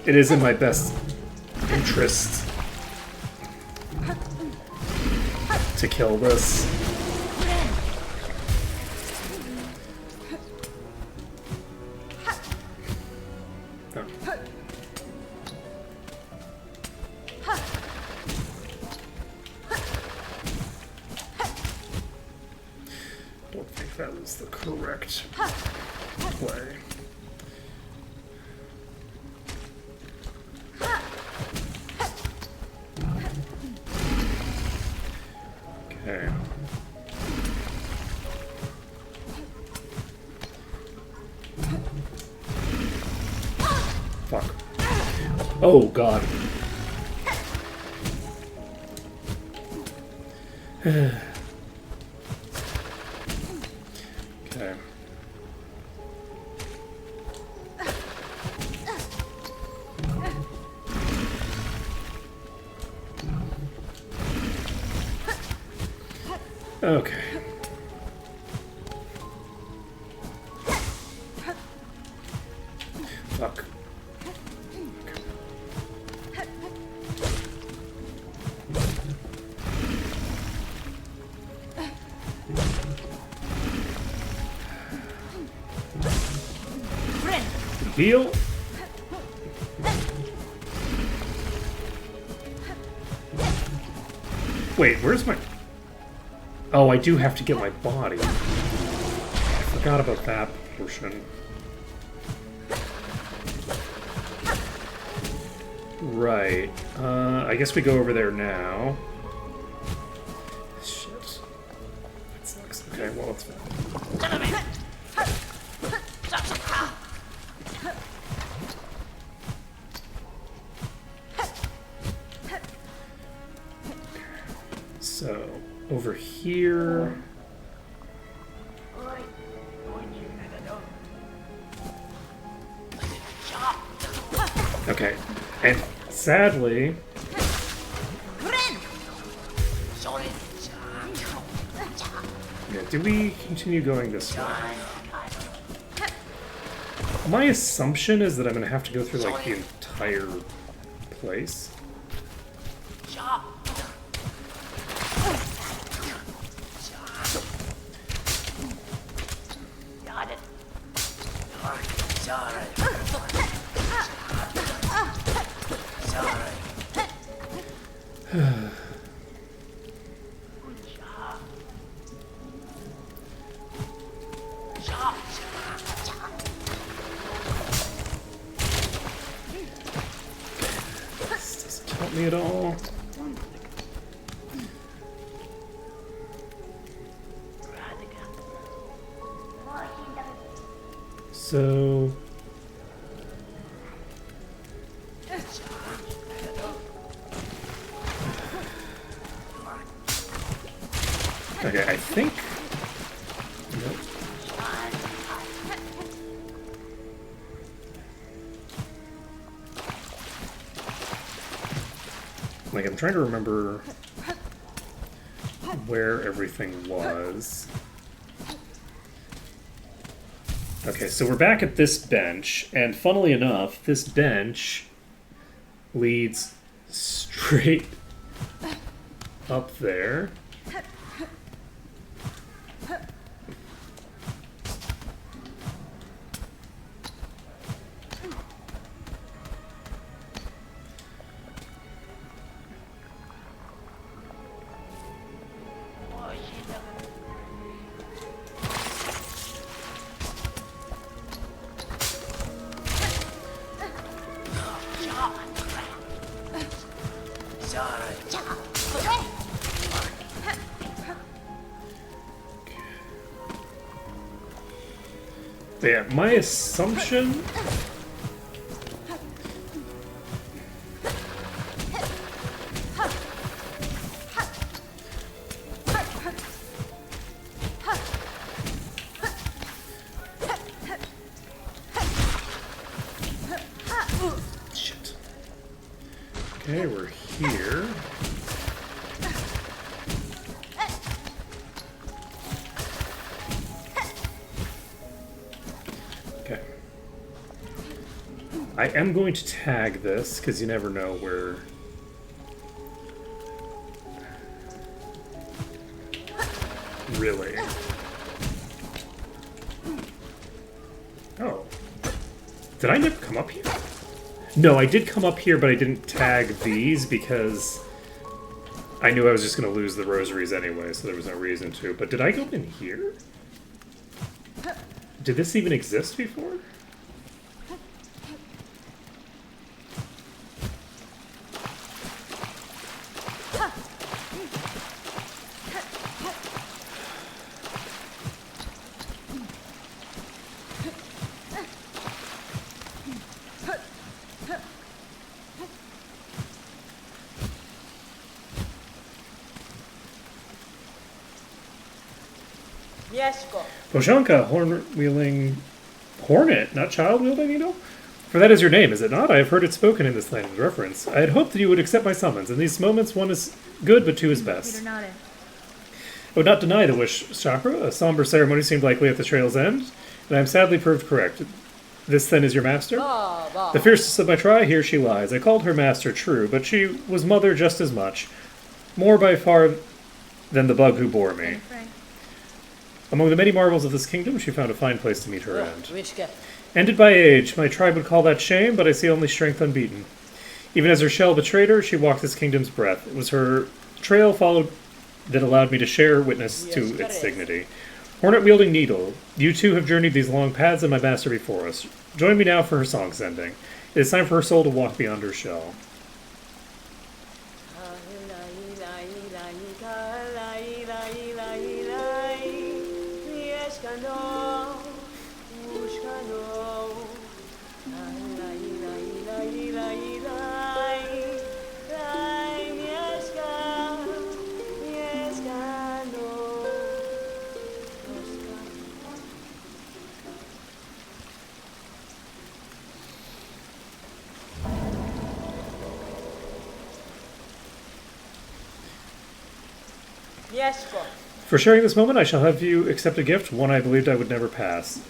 It is in my best interest to kill this. Oh. Don't think that was the correct play. Okay. Fuck. Oh god. Okay. Okay. Fuck. Heal. Wait, where's my... Oh, I do have to get my body. I forgot about that portion. Right. I guess we go over there now. Shit. That sucks. Okay, well, it's fine. over here. Okay, and sadly, yeah, do we continue going this way? My assumption is that I'm gonna have to go through like the entire place. This doesn't help me at all. So okay, I think. Nope. Like, I'm trying to remember where everything was. Okay, so we're back at this bench, and funnily enough, this bench leads straight up there. Yeah, my assumption. Shit. Okay, we're here. Okay. I am going to tag this, because you never know where... Really? Oh. Did I never come up here? No, I did come up here, but I didn't tag these because I knew I was just going to lose the rosaries anyway, so there was no reason to. But did I go in here? Did this even exist before? Boshanka, horn-wielding hornet, not child-wielding, you know? For that is your name, is it not? I have heard it spoken in this land with reference. I had hoped that you would accept my summons. In these moments, one is good, but two is best. Peter nodded. I would not deny the wish, Chakra. A somber ceremony seemed likely at the trail's end, and I am sadly proved correct. This, then, is your master? The fiercest of my tribe, here she lies. I called her master, true, but she was mother just as much. More by far than the bug who bore me. Frank. Among the many marvels of this kingdom, she found a fine place to meet her end. Ended by age, my tribe would call that shame, but I see only strength unbeaten. Even as her shell betrayed her, she walked this kingdom's breath. It was her trail followed that allowed me to share witness to its dignity. Hornet-wielding needle, you two have journeyed these long paths and my master before us. Join me now for her song's ending. It is time for her soul to walk beyond her shell. Yes, sir. For sharing this moment, I shall have you accept a gift, one I believed I would never pass.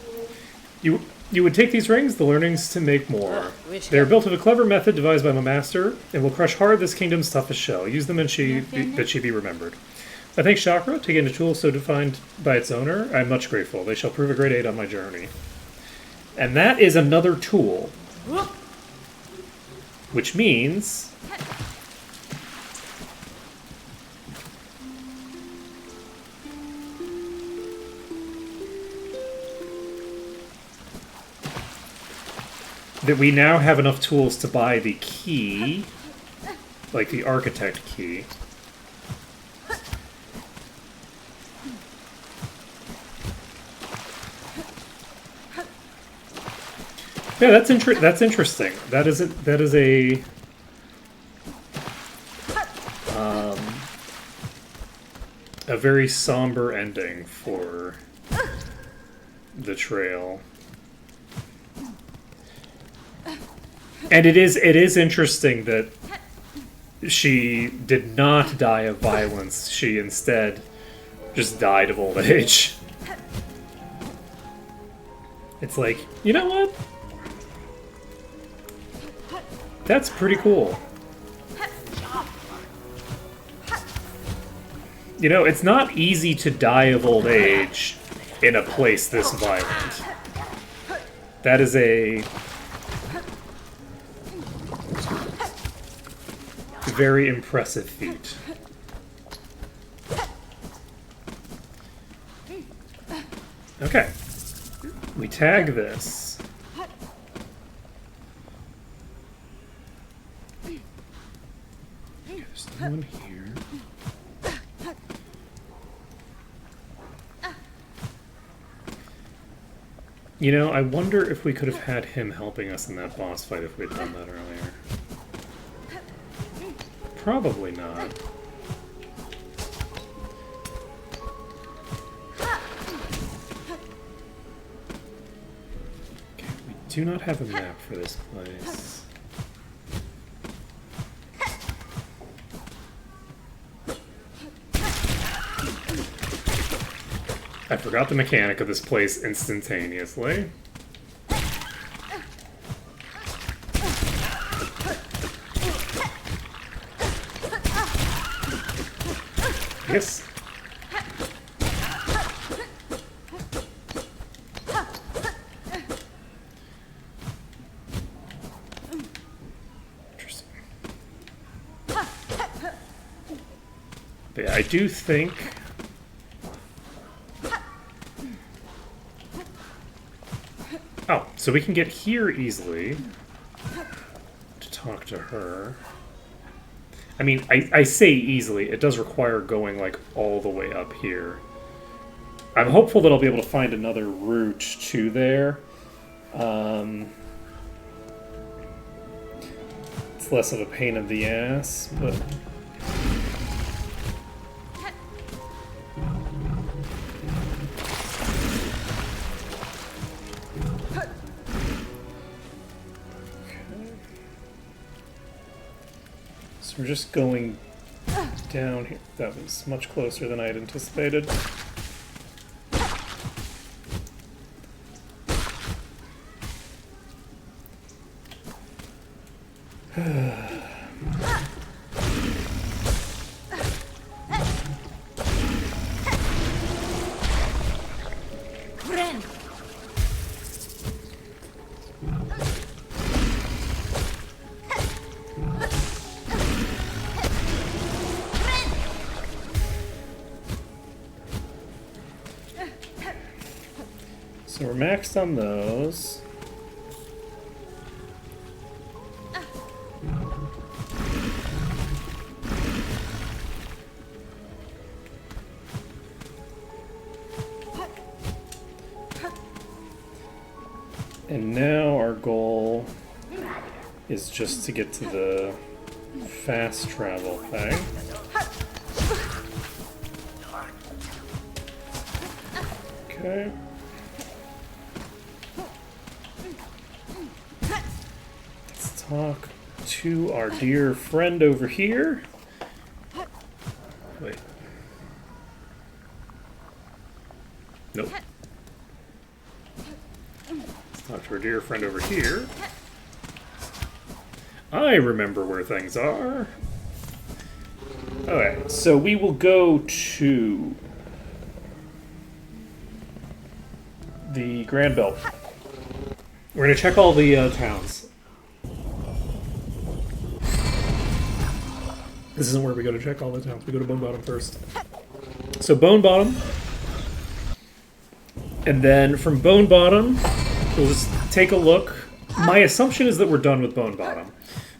You would take these rings, the learnings to make more. They are built of a clever method devised by my master, and will crush hard this kingdom's toughest shell. Use them and that she be remembered. I thank Chakra, taking a tool so defined by its owner. I am much grateful. They shall prove a great aid on my journey. And that is another tool. Which means... that we now have enough tools to buy the key, like the architect key. Yeah, that's interesting. That is a very somber ending for the trail. And it is interesting that she did not die of violence. She instead just died of old age. It's like, you know what? That's pretty cool. You know, it's not easy to die of old age in a place this violent. That is a very impressive feat. Okay. We tag this. There's no one here. You know, I wonder if we could have had him helping us in that boss fight if we'd done that earlier. Probably not. Okay, we do not have a map for this place. I forgot the mechanic of this place instantaneously. Yes. Interesting. But yeah, I do think oh, so we can get here easily to talk to her. I mean, I say easily. It does require going, like, all the way up here. I'm hopeful that I'll be able to find another route to there. It's less of a pain in the ass, but... So we're just going down here. That was much closer than I had anticipated. So we're maxed on those. And now our goal is just to get to the fast travel thing. Okay. Let's talk to our dear friend over here. Wait. talk to our dear friend over here. I remember where things are. Alright, so we will go to the Grand Belt. We're going to check all the towns. This isn't where we go to check all the towns. We go to Bone Bottom first. So Bone Bottom. And then from Bone Bottom, we'll just take a look. My assumption is that we're done with Bone Bottom.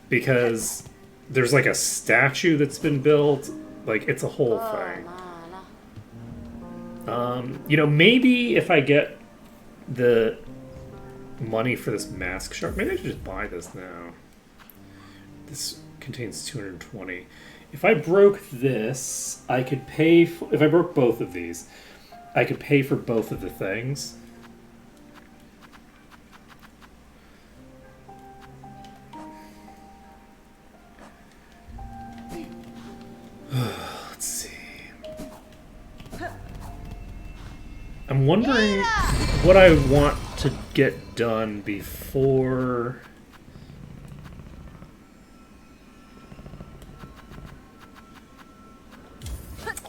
Because there's like a statue that's been built. Like, it's a whole thing. You know, maybe if I get the money for this mask shark, maybe I should just buy this now. This contains 220. If I broke this, I could pay for, if I broke both of these, I could pay for both of the things. Let's see. I'm wondering what I want to get done before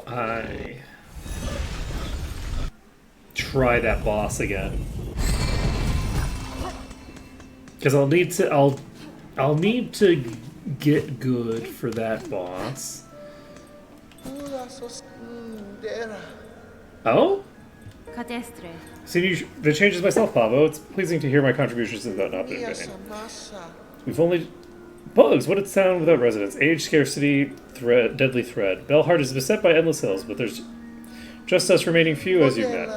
I try that boss again. Because I'll need to get good for that boss. Oh? Cadestre. See the changes myself, Pavo. It's pleasing to hear my contributions have not been in vain. We've only... Bugs, what did sound without residents? Age, scarcity, thread, deadly thread. Belhart is beset by endless hills, but there's just us remaining few as you've met.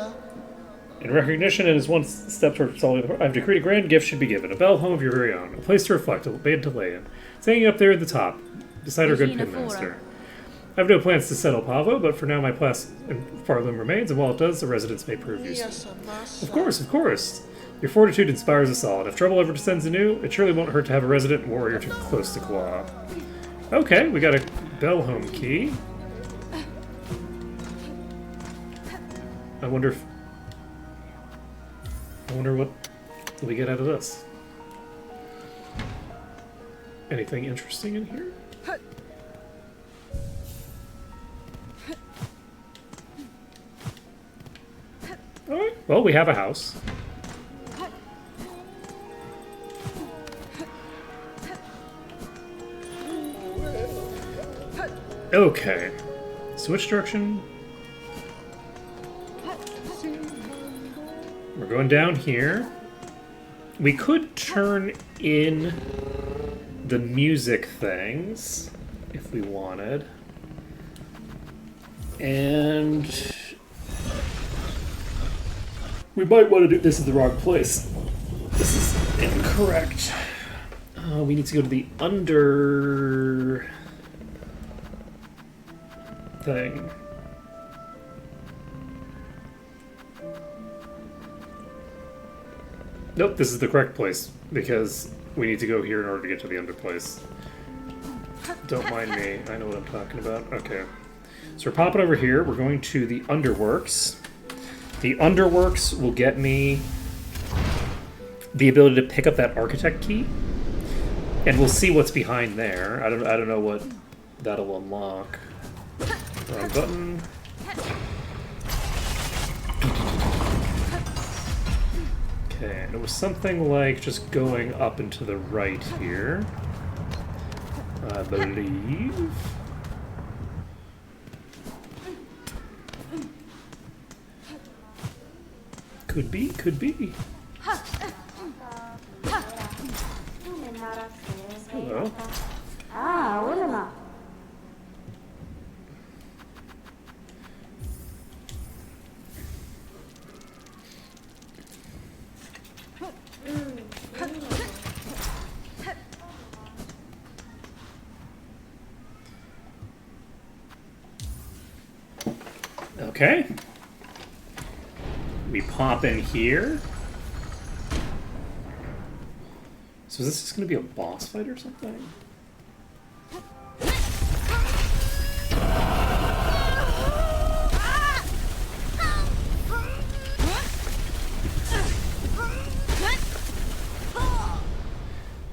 In recognition and as one step toward solving the I've decreed a grand gift should be given. A bell home of your very own. A place to reflect, a bed to lay in. It's hanging up there at the top, beside our good Regina pinmaster. I have no plans to settle Pavo, but for now my place in Farloom remains, and while it does, the residents may prove useful. Of course, of course. Your fortitude inspires us all, and if trouble ever descends anew, it surely won't hurt to have a resident warrior too close to co-op. Okay, we got a bell home key. I wonder what we get out of this. Anything interesting in here? Alright, well, we have a house. Okay. So which direction? We're going down here. We could turn in the music things if we wanted. And we might want to do... This is the wrong place. This is incorrect. We need to go to the under... thing. Nope, this is the correct place, because we need to go here in order to get to the under place. Don't mind me, I know what I'm talking about. Okay. So we're popping over here, we're going to the Underworks. The Underworks will get me the ability to pick up that architect key, and we'll see what's behind there. I don't know what that'll unlock. Wrong button. Okay, and it was something like just going up and to the right here, I believe. Could be, could be. Hello. Ah, hola. Okay. We pop in here. So is this just going to be a boss fight or something?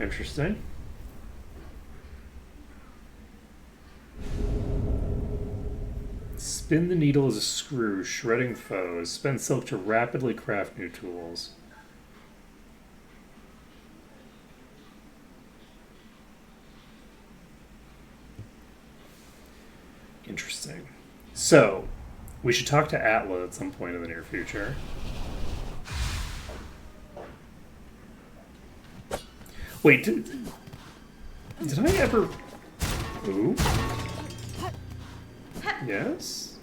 Interesting. Spin the needle as a screw, shredding foes. Spend silk to rapidly craft new tools. Interesting. So, we should talk to Atla at some point in the near future. Wait, did I ever... Ooh? Yes?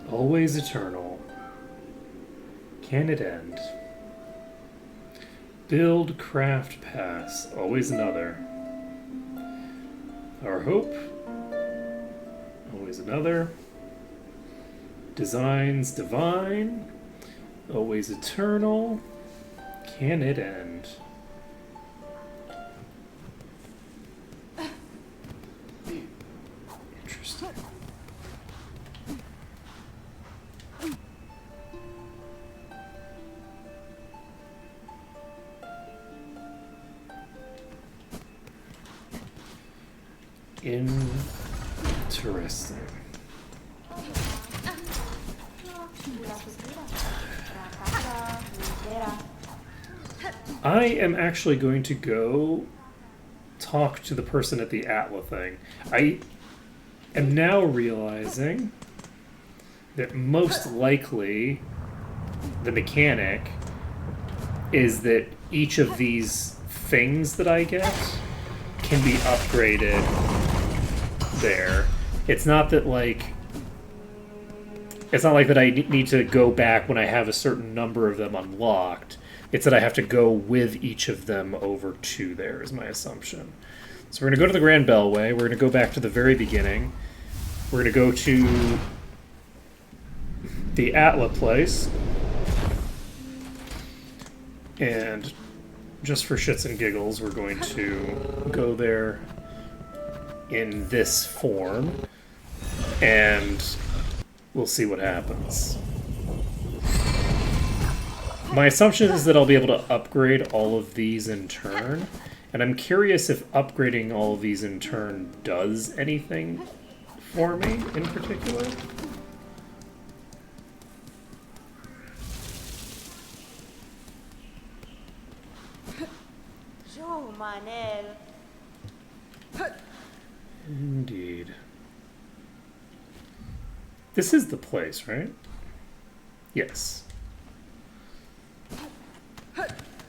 Always eternal. Can it end? Build, craft, pass. Always another. Our hope. Always another. Designs divine. Always eternal. Can it end? Interesting. Interesting. I am actually going to go talk to the person at the Atla thing. I am now realizing that most likely the mechanic is that each of these things that I get can be upgraded there. It's not that it's not like that I need to go back when I have a certain number of them unlocked. It's that I have to go with each of them over to there, is my assumption. So we're going to go to the Grand Bellway. We're going to go back to the very beginning. We're going to go to the Atla place. And just for shits and giggles, we're going to go there in this form. And we'll see what happens. My assumption is that I'll be able to upgrade all of these in turn, and I'm curious if upgrading all of these in turn does anything for me in particular. Joe Manel. Indeed. This is the place, right? Yes.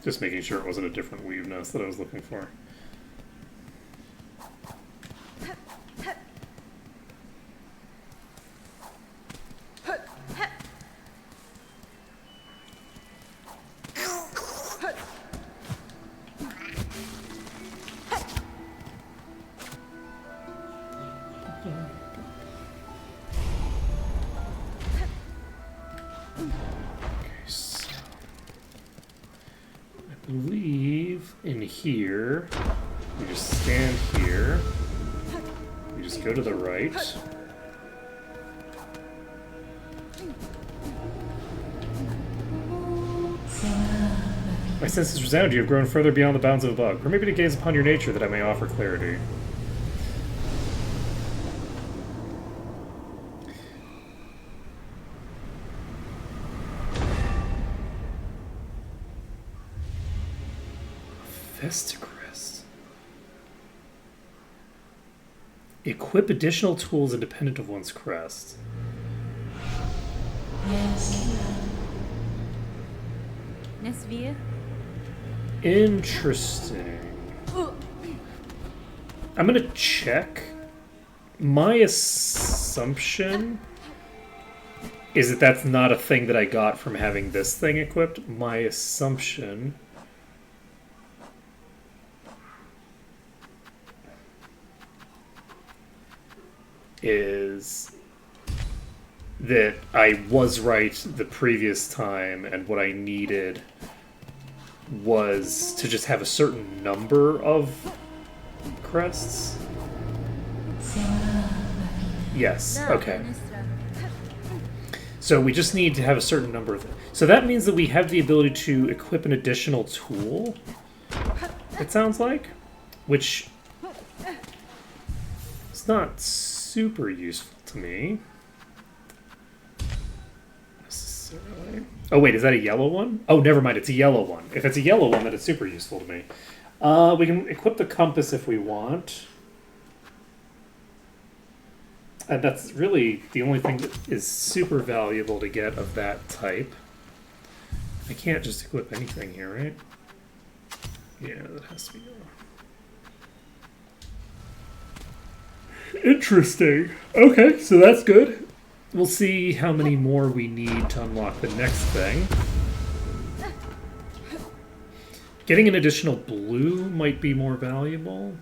Just making sure it wasn't a different weave nest that I was looking for. I believe in here, we just stand here, we just go to the right. My senses resound, you have grown further beyond the bounds of a bug. Permit me to gaze upon your nature that I may offer clarity. Vesticrest. Equip additional tools independent of one's crest. Nesvir. Interesting. I'm gonna check. My assumption is that that's not a thing that I got from having this thing equipped. My assumption is that I was right the previous time, and what I needed was to just have a certain number of crests. Yes, okay. So we just need to have a certain number of... So that means that we have the ability to equip an additional tool, it sounds like, which is not super useful to me, necessarily. Oh wait, is that a yellow one? Oh, never mind, it's a yellow one. If it's a yellow one, then it's super useful to me. We can equip the compass if we want. And that's really the only thing that is super valuable to get of that type. I can't just equip anything here, right? Yeah, that has to be yellow. Interesting. Okay, so that's good. We'll see how many more we need to unlock the next thing. Getting an additional blue might be more valuable.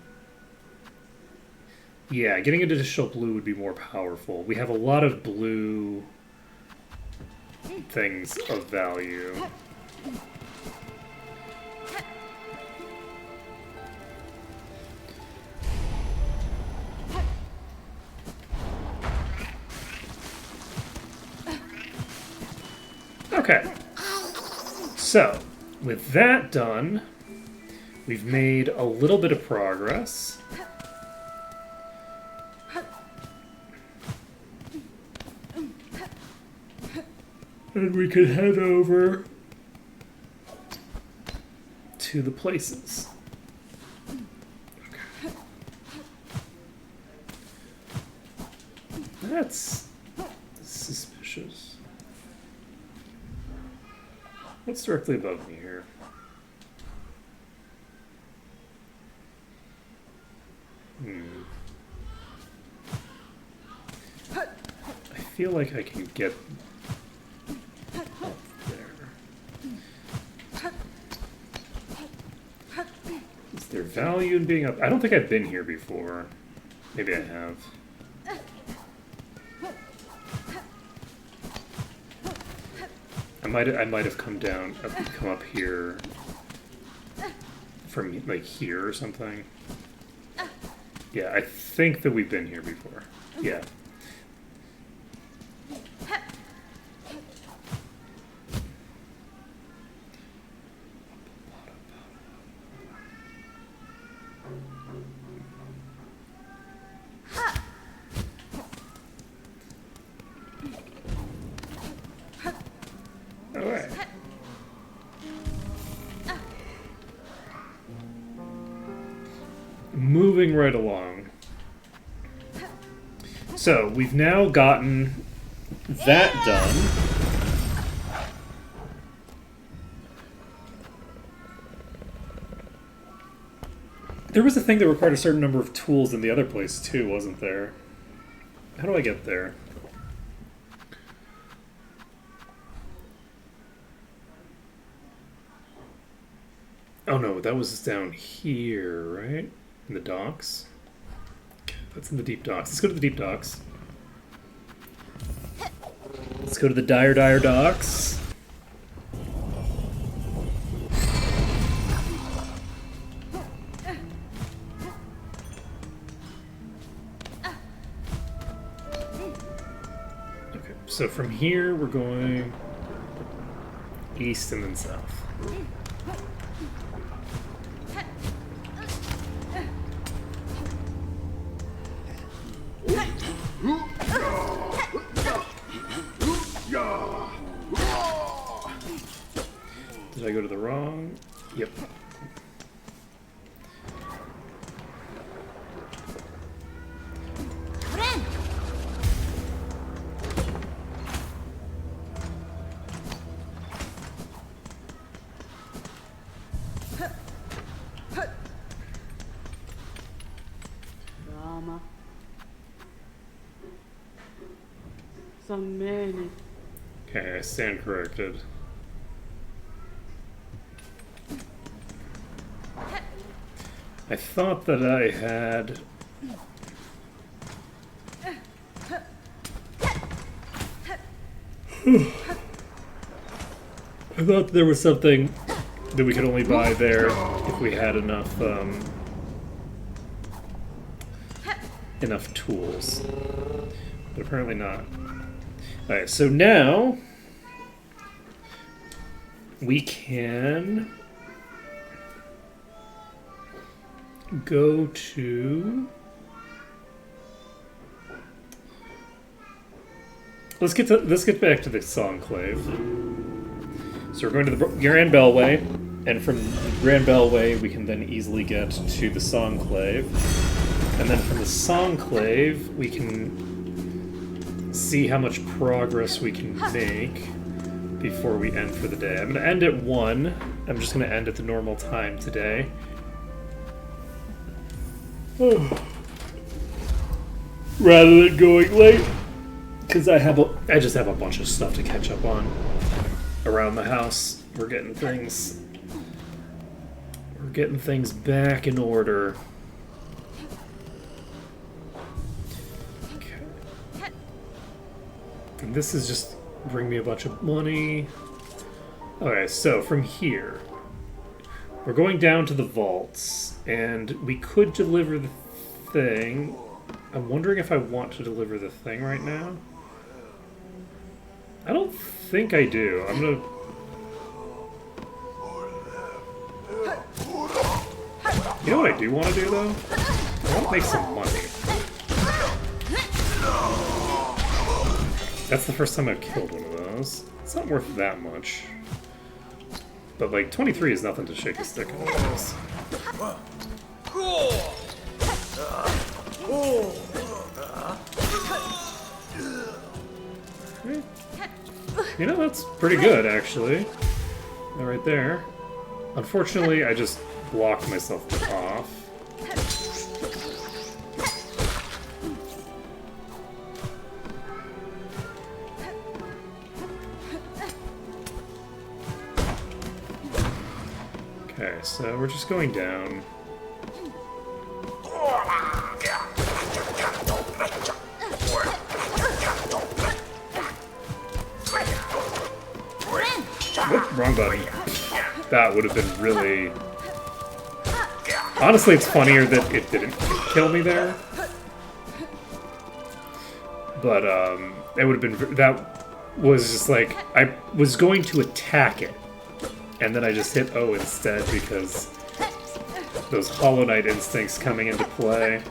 Yeah, getting an additional blue would be more powerful. We have a lot of blue things of value. Okay. So, with that done, we've made a little bit of progress. And we could head over to the places. Okay. That's suspicious. What's directly above me here? I feel like I can get up there. Is there value in being up? I don't think I've been here before. Maybe I have. I might have come up here from like here or something. Yeah, I think that we've been here before. Yeah. Alright. Moving right along. So, we've now gotten that done. There was a thing that required a certain number of tools in the other place too, wasn't there? How do I get there? Oh no, that was down here, right? In the docks? Okay, that's in the deep docks. Let's go to the deep docks. Let's go to the Dire docks. Okay, so from here we're going east and then south. Did I go to the wrong? Yep. Rama. So many. Okay, I stand corrected. I thought that I had... I thought there was something that we could only buy there if we had enough, enough tools. But apparently not. Alright, so now we can go to... Let's get back to the Songclave. So we're going to the Grand Bellway, and from the Grand Bellway we can then easily get to the Songclave. And then from the Songclave we can see how much progress we can make before we end for the day. I'm going to end at 1. I'm just going to end at the normal time today. Rather than going late. Because I just have a bunch of stuff to catch up on around the house. We're getting things back in order. Okay. And this is just bring me a bunch of money. Okay, so from here, we're going down to the vaults, and we could deliver the thing. I'm wondering if I want to deliver the thing right now. I don't think I do. I'm gonna... You know what I do want to do, though? I want to make some money. That's the first time I've killed one of those. It's not worth that much. But, like, 23 is nothing to shake a stick at this. You know, that's pretty good, actually. Right there. Unfortunately, I just blocked myself off. Okay, so we're just going down. Whoop, wrong button. That would have been really... Honestly, it's funnier that it didn't kill me there. But, it would have been... That was just like... I was going to attack it. And then I just hit O instead because... Those Hollow Knight instincts coming into play.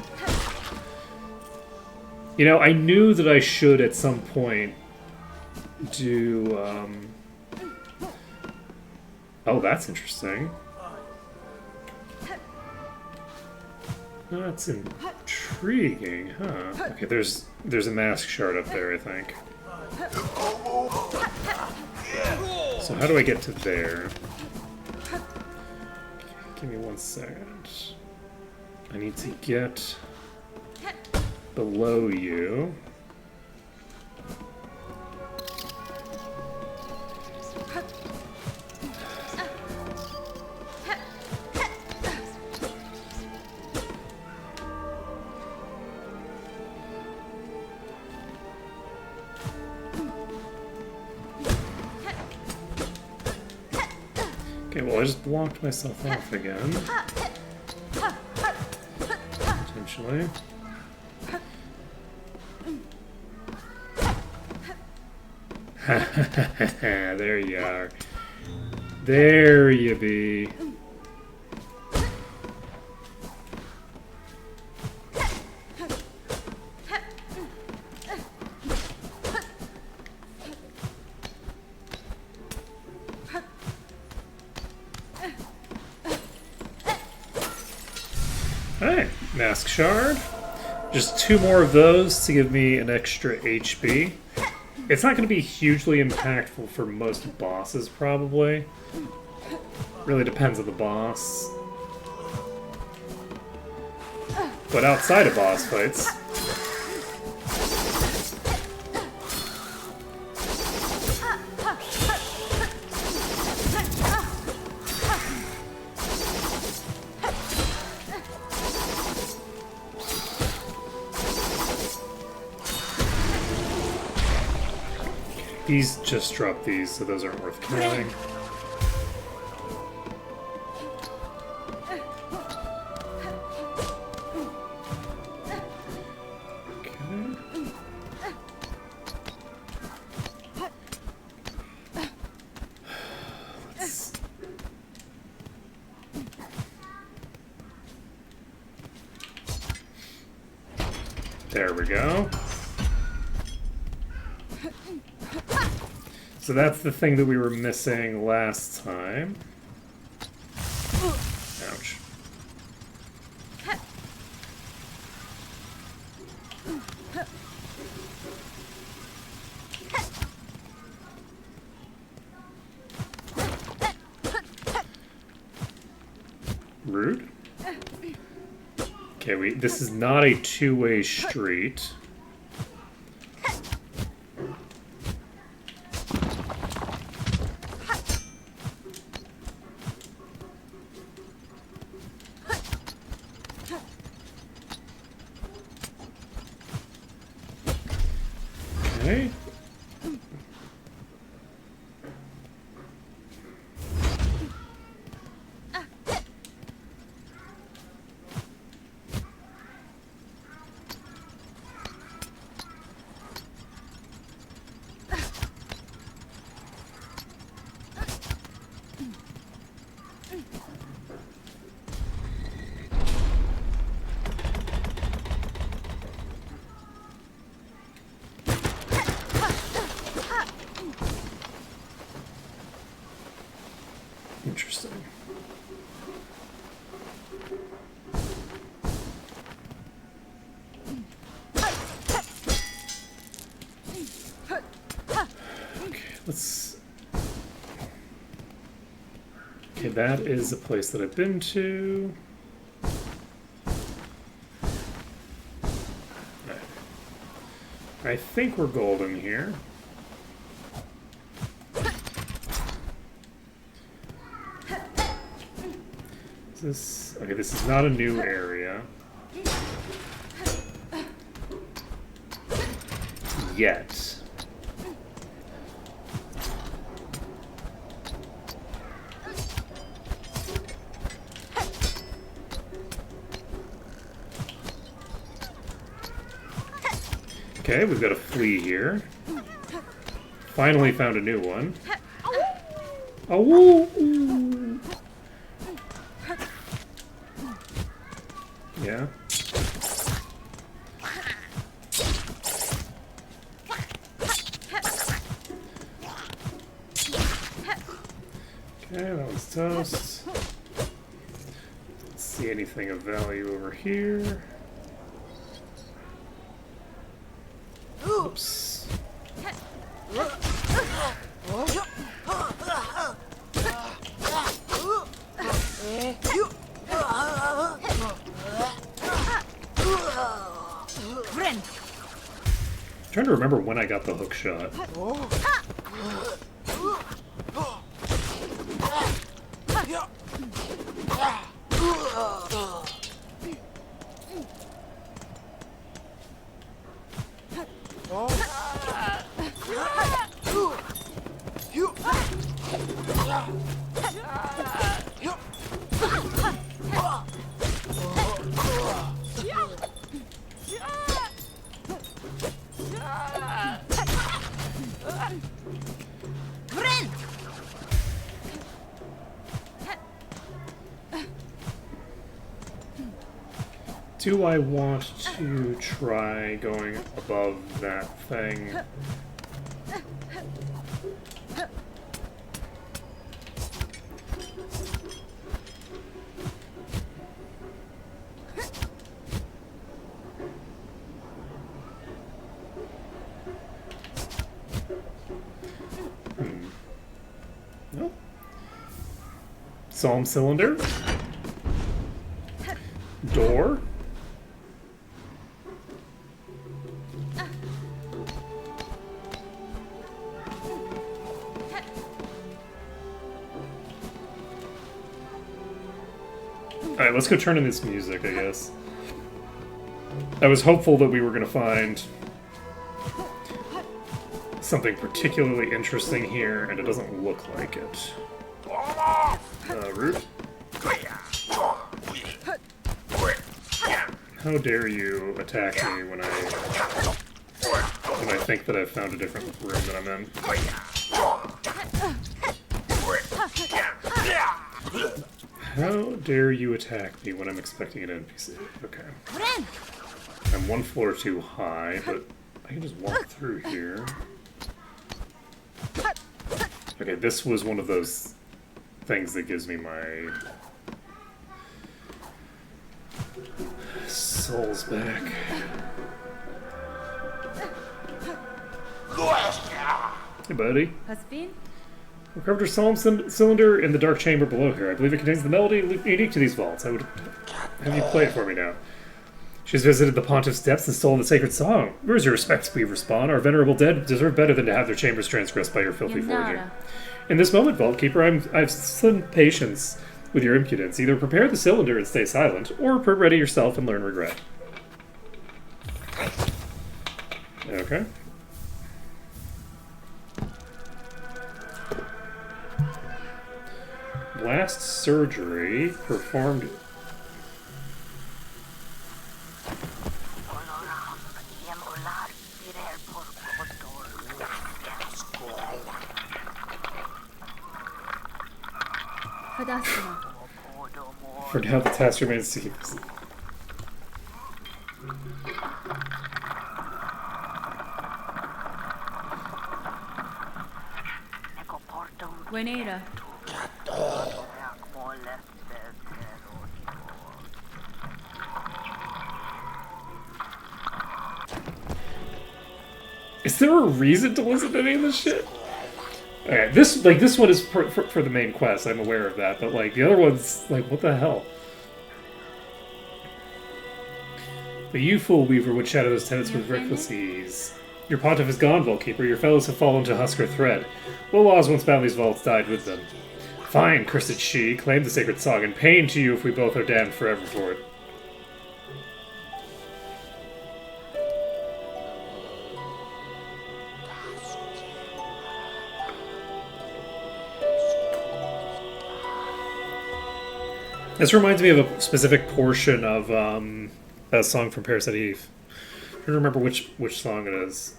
You know, I knew that I should at some point do... Oh, that's interesting. That's intriguing, huh? Okay, there's a mask shard up there, I think. So how do I get to there? Give me 1 second. I need to get below you. Okay, well, I just blocked myself off again. Potentially. There you are. There you be. Alright, Mask Shard. Just 2 more of those to give me an extra HP. It's not going to be hugely impactful for most bosses, probably. Really depends on the boss. But outside of boss fights... He's just dropped these, so those aren't worth counting. Okay. There we go. So that's the thing that we were missing last time. Ouch. Rude. Okay, this is not a two-way street. Okay. Interesting. Okay, let's... Okay, that is a place that I've been to. Right. I think we're golden here. This, okay, this is not a new area. Yet. Okay, we've got a flea here. Finally found a new one. Oh! Yeah. Okay, that was toast. Let's see anything of value over here. Oops. Trying to remember when I got the hook shot. Do I want to try going above that thing? No. Psalm cylinder. Door. Alright, let's go turn in this music, I guess. I was hopeful that we were going to find something particularly interesting here, and it doesn't look like it. Root? How dare you attack me when I think that I've found a different room that I'm in? How dare you attack me when I'm expecting an NPC? Okay. I'm one floor too high, but I can just walk through here. Okay, this was one of those things that gives me my souls back. Hey, buddy. Hasbin? Recovered her psalm cylinder in the dark chamber below here. I believe it contains the melody unique to these vaults. I would have you play it for me now. She's visited the Pontiff's depths and stolen the sacred song. Where's your respects, we respond? Our venerable dead deserve better than to have their chambers transgressed by your filthy forging. Yandara. In this moment, Vault Keeper, I've slim patience with your impudence. Either prepare the cylinder and stay silent, or ready yourself and learn regret. Okay. Blast surgery performed. Hadasana. For now, the task remains to keep. Guinea. Is there a reason to listen to any of this shit? Okay, this one is for the main quest. I'm aware of that, but like the other ones, like what the hell? But you, fool weaver, would shadow those tenants with reckless ease. Your pontiff is gone, Vault Keeper. Your fellows have fallen to Husker thread. What laws once bound these vaults died with them. Fine, cursed she, claim the sacred song, and pain to you if we both are damned forever for it. This reminds me of a specific portion of a song from Parasite Eve. I don't remember which song it is.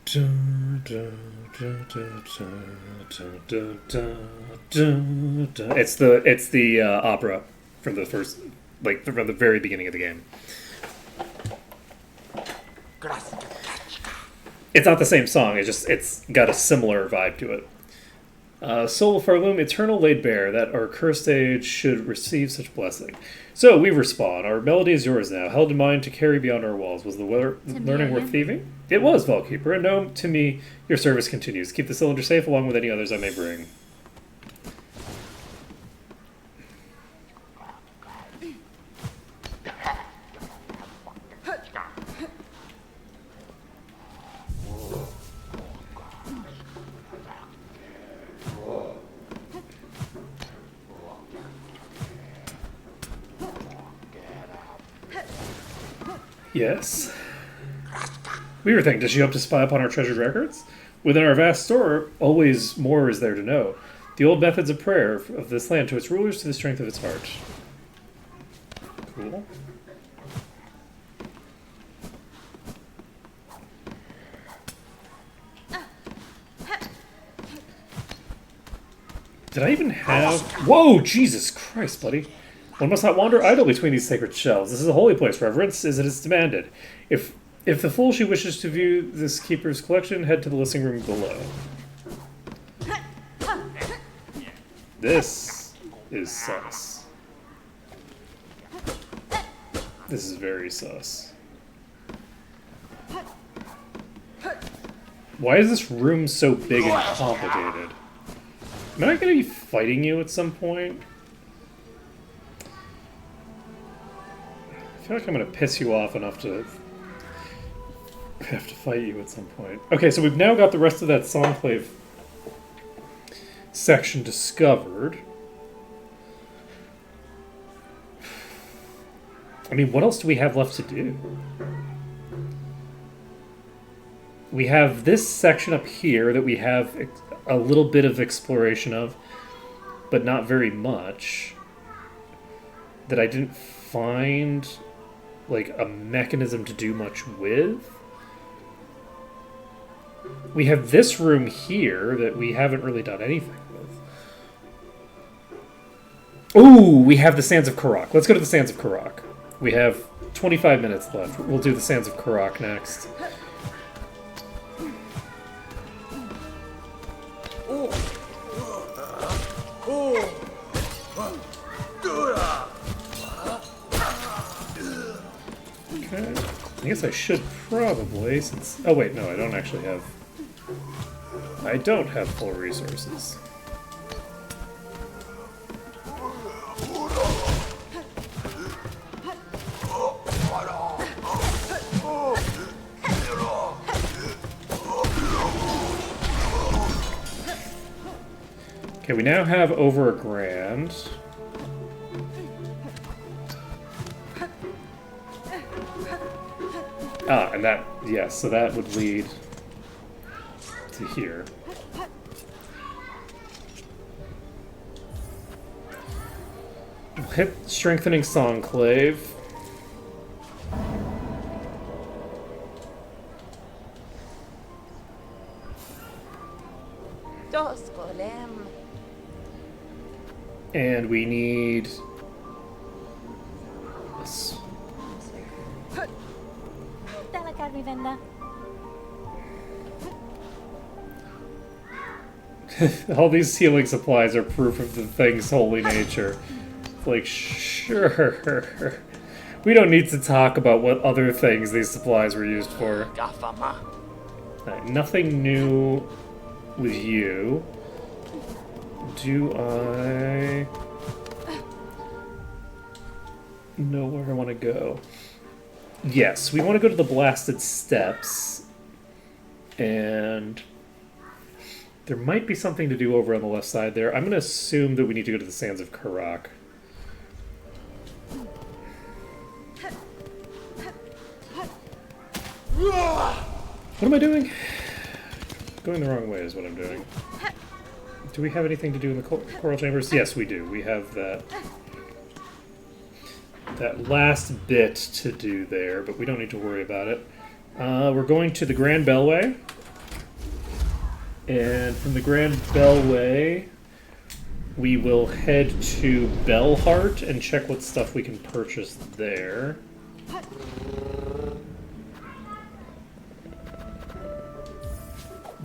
It's the opera from the first, like from the very beginning of the game. It's not the same song. It's got a similar vibe to it. Soul of Farloom, eternal laid bare, that our cursed age should receive such blessing. So we respawn. Our melody is yours now, held in mind to carry beyond our walls. Was the learning worth thieving? It was, Vault Keeper, and no, to me, your service continues. Keep the cylinder safe along with any others I may bring. Yes. We were thinking, does she hope to spy upon our treasured records? Within our vast store, always more is there to know. The old methods of prayer of this land to its rulers, to the strength of its heart. Cool. Did I even have... Whoa, Jesus Christ, buddy. One must not wander idle between these sacred shelves. This is a holy place. Reverence as it is demanded. If the fool she wishes to view this keeper's collection, head to the listing room below. This is sus. This is very sus. Why is this room so big and complicated? Am I going to be fighting you at some point? I feel like I'm going to piss you off enough to have to fight you at some point. Okay, so we've now got the rest of that Songclave section discovered. I mean, what else do we have left to do? We have this section up here that we have a little bit of exploration of, but not very much. That I didn't find like a mechanism to do much with. We have this room here that we haven't really done anything with. Ooh, we have the Sands of Karak. Let's go to the Sands of Karak. We have 25 minutes left. We'll do the Sands of Karak next. Okay. I guess I should probably, since... Oh wait, no, I don't actually have... I don't have full resources. Okay, we now have over $1,000. Ah, and that, yes, so that would lead to here. We'll hit Strengthening Songclave. Dos golem. And we need this. Dalla Carmi Venda. All these healing supplies are proof of the thing's holy nature. Like, sure. We don't need to talk about what other things these supplies were used for. Gafama. Alright, nothing new with you. Do I know where I want to go? Yes, we want to go to the Blasted Steps. And there might be something to do over on the left side there. I'm going to assume that we need to go to the Sands of Karak. What am I doing? Going the wrong way is what I'm doing. Do we have anything to do in the Coral Chambers? Yes, we do. We have that last bit to do there, but we don't need to worry about it. We're going to the Grand Bellway. And from the Grand Bellway, we will head to Bellheart and check what stuff we can purchase there.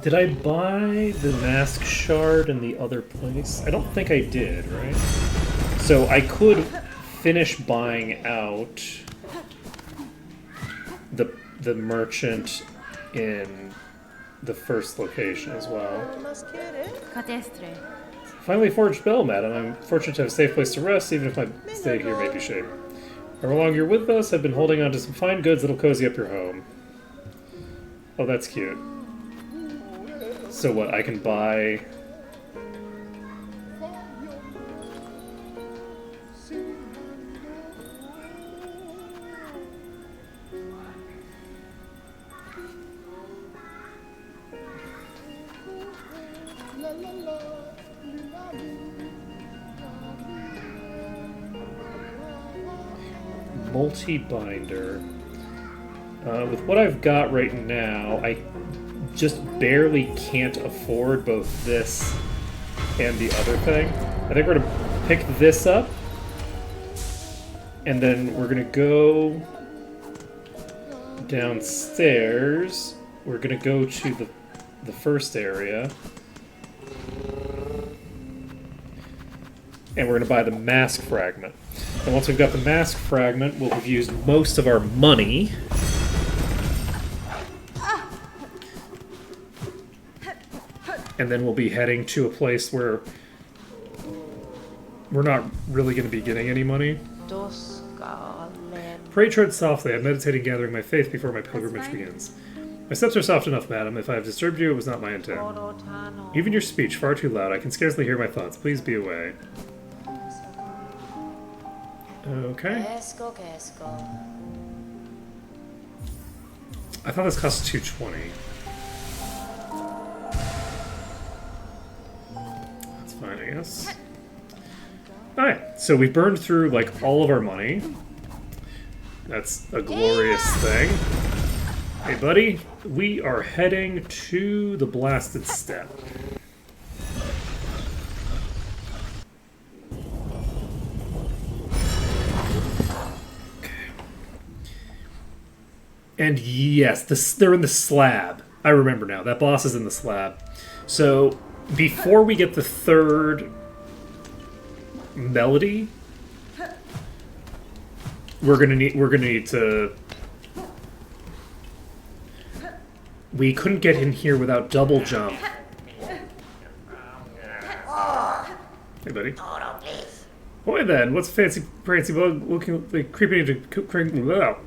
Did I buy the Mask Shard in the other place? I don't think I did, right? So I could finish buying out the merchant in the first location as well. Cadestre. Finally forged bell, madam. I'm fortunate to have a safe place to rest, even if my stay here may be shaken. However long you're with us, I've been holding on to some fine goods that'll cozy up your home. Oh, that's cute. So what, I can buy... Multi-binder. With what I've got right now, I just barely can't afford both this and the other thing. I think we're gonna pick this up, and then we're gonna go downstairs. We're gonna go to the first area, and we're gonna buy the mask fragment. And once we've got the mask fragment, we'll have used most of our money. And then we'll be heading to a place where we're not really going to be getting any money. Dos golem. Pray tread softly. I'm meditating, gathering my faith before my pilgrimage begins. My steps are soft enough, madam. If I have disturbed you, it was not my intent. Orotano. Even your speech, far too loud. I can scarcely hear my thoughts. Please be away. Okay. Kesco, kesco. I thought this cost $220. That's fine, I guess. Alright, so we burned through, like, all of our money. That's a glorious thing. Hey, buddy, we are heading to the Blasted Step. And yes, they're in the slab. I remember now. That boss is in the slab. So before we get the third melody, we're gonna need to. We couldn't get in here without double jump. Hey, buddy. Boy, then, what's fancy prancy bug looking like creeping into wow.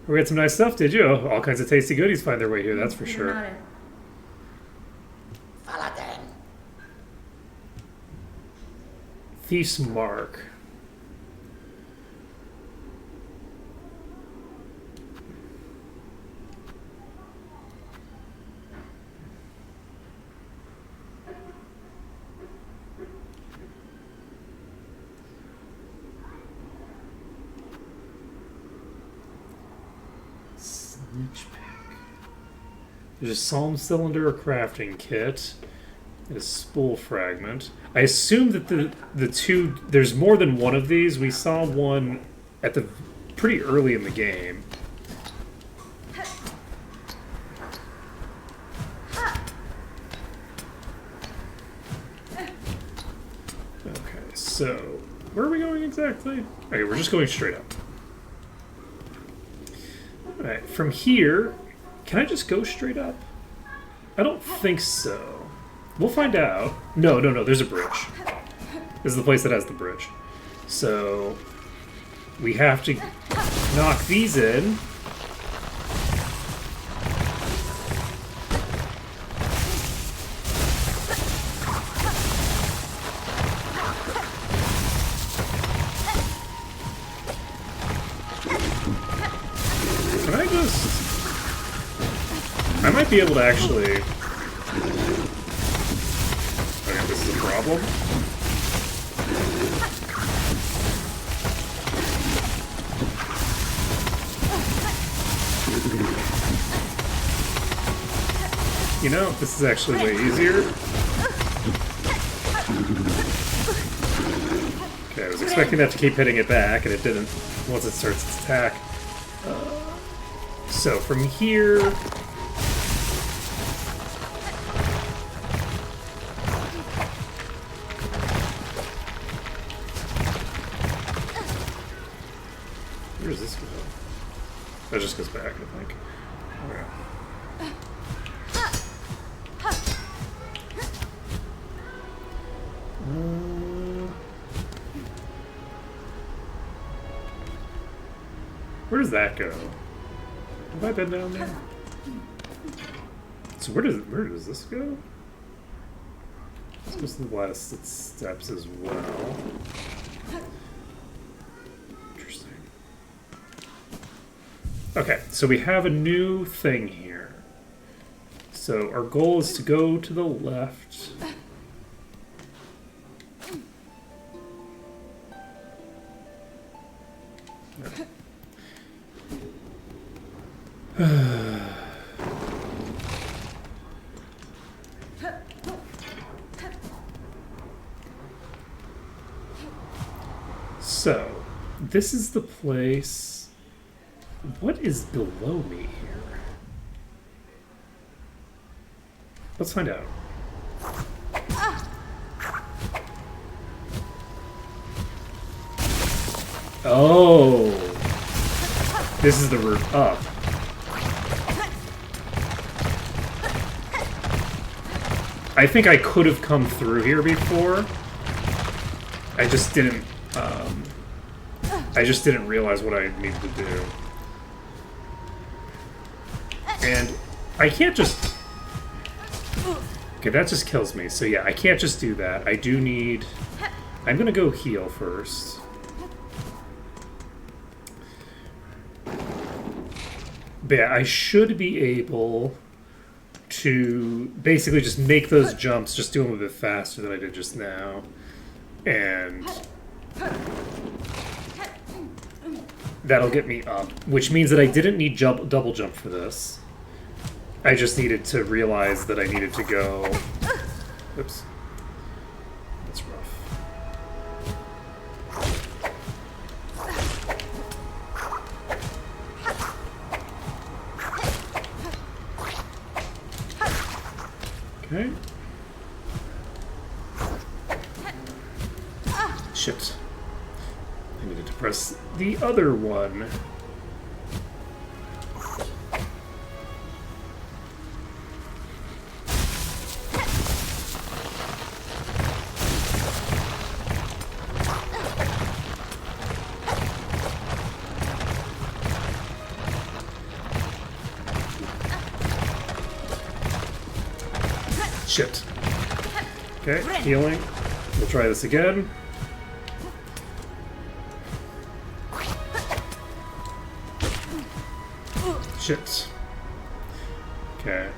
We had some nice stuff, did you? All kinds of tasty goodies find their way here, that's for sure. Thief's Mark. There's a psalm cylinder, a crafting kit, and a spool fragment. I assume that the two, there's more than one of these. We saw one at the pretty early in the game. Okay, so where are we going exactly? Okay, we're just going straight up. Alright, from here, can I just go straight up? I don't think so. We'll find out. No, there's a bridge. This is the place that has the bridge. So, we have to knock these in. Can I just... I might be able to actually... Okay, this is a problem. You know, this is actually way easier. Okay, I was expecting that to keep hitting it back, and it didn't once it starts its attack. So, from here... Where does this go? That just goes back, I think. Okay. Where does that go? Have I been down there? So where does this go? This goes to the last steps as well. Interesting. Okay, so we have a new thing here. So our goal is to go to the left. So, this is the place. What is below me here? Let's find out. Oh! This is the route up. I think I could have come through here before. I just didn't realize what I needed to do. And I can't just... Okay, that just kills me. So yeah, I can't just do that. I do need... I'm gonna go heal first. But yeah, I should be able to basically just make those jumps, just do them a bit faster than I did just now. And that'll get me up, which means that I didn't need double jump for this. I just needed to realize that I needed to go... Oops. That's rough. Okay. Shit. I needed to press the other one. Shit. Okay, healing. We'll try this again. Shit. Okay.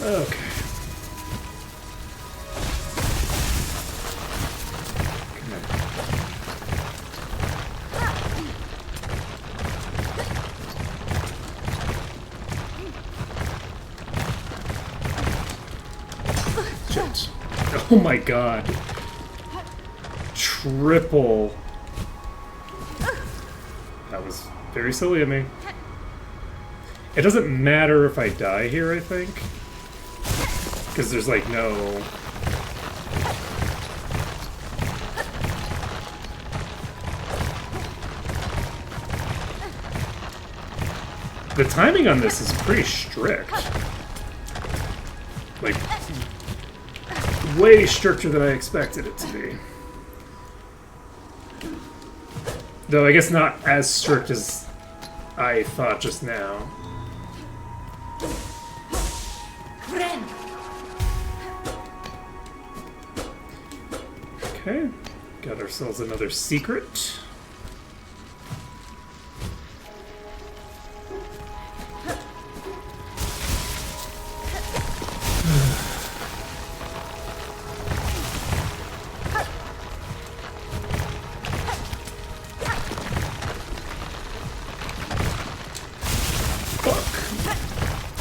Okay. Shit. Oh my god. Triple. That was very silly of me. It doesn't matter if I die here, I think. Because there's like no... The timing on this is pretty strict. Like, way stricter than I expected it to be. Though I guess not as strict as I thought just now. Okay, got ourselves another secret.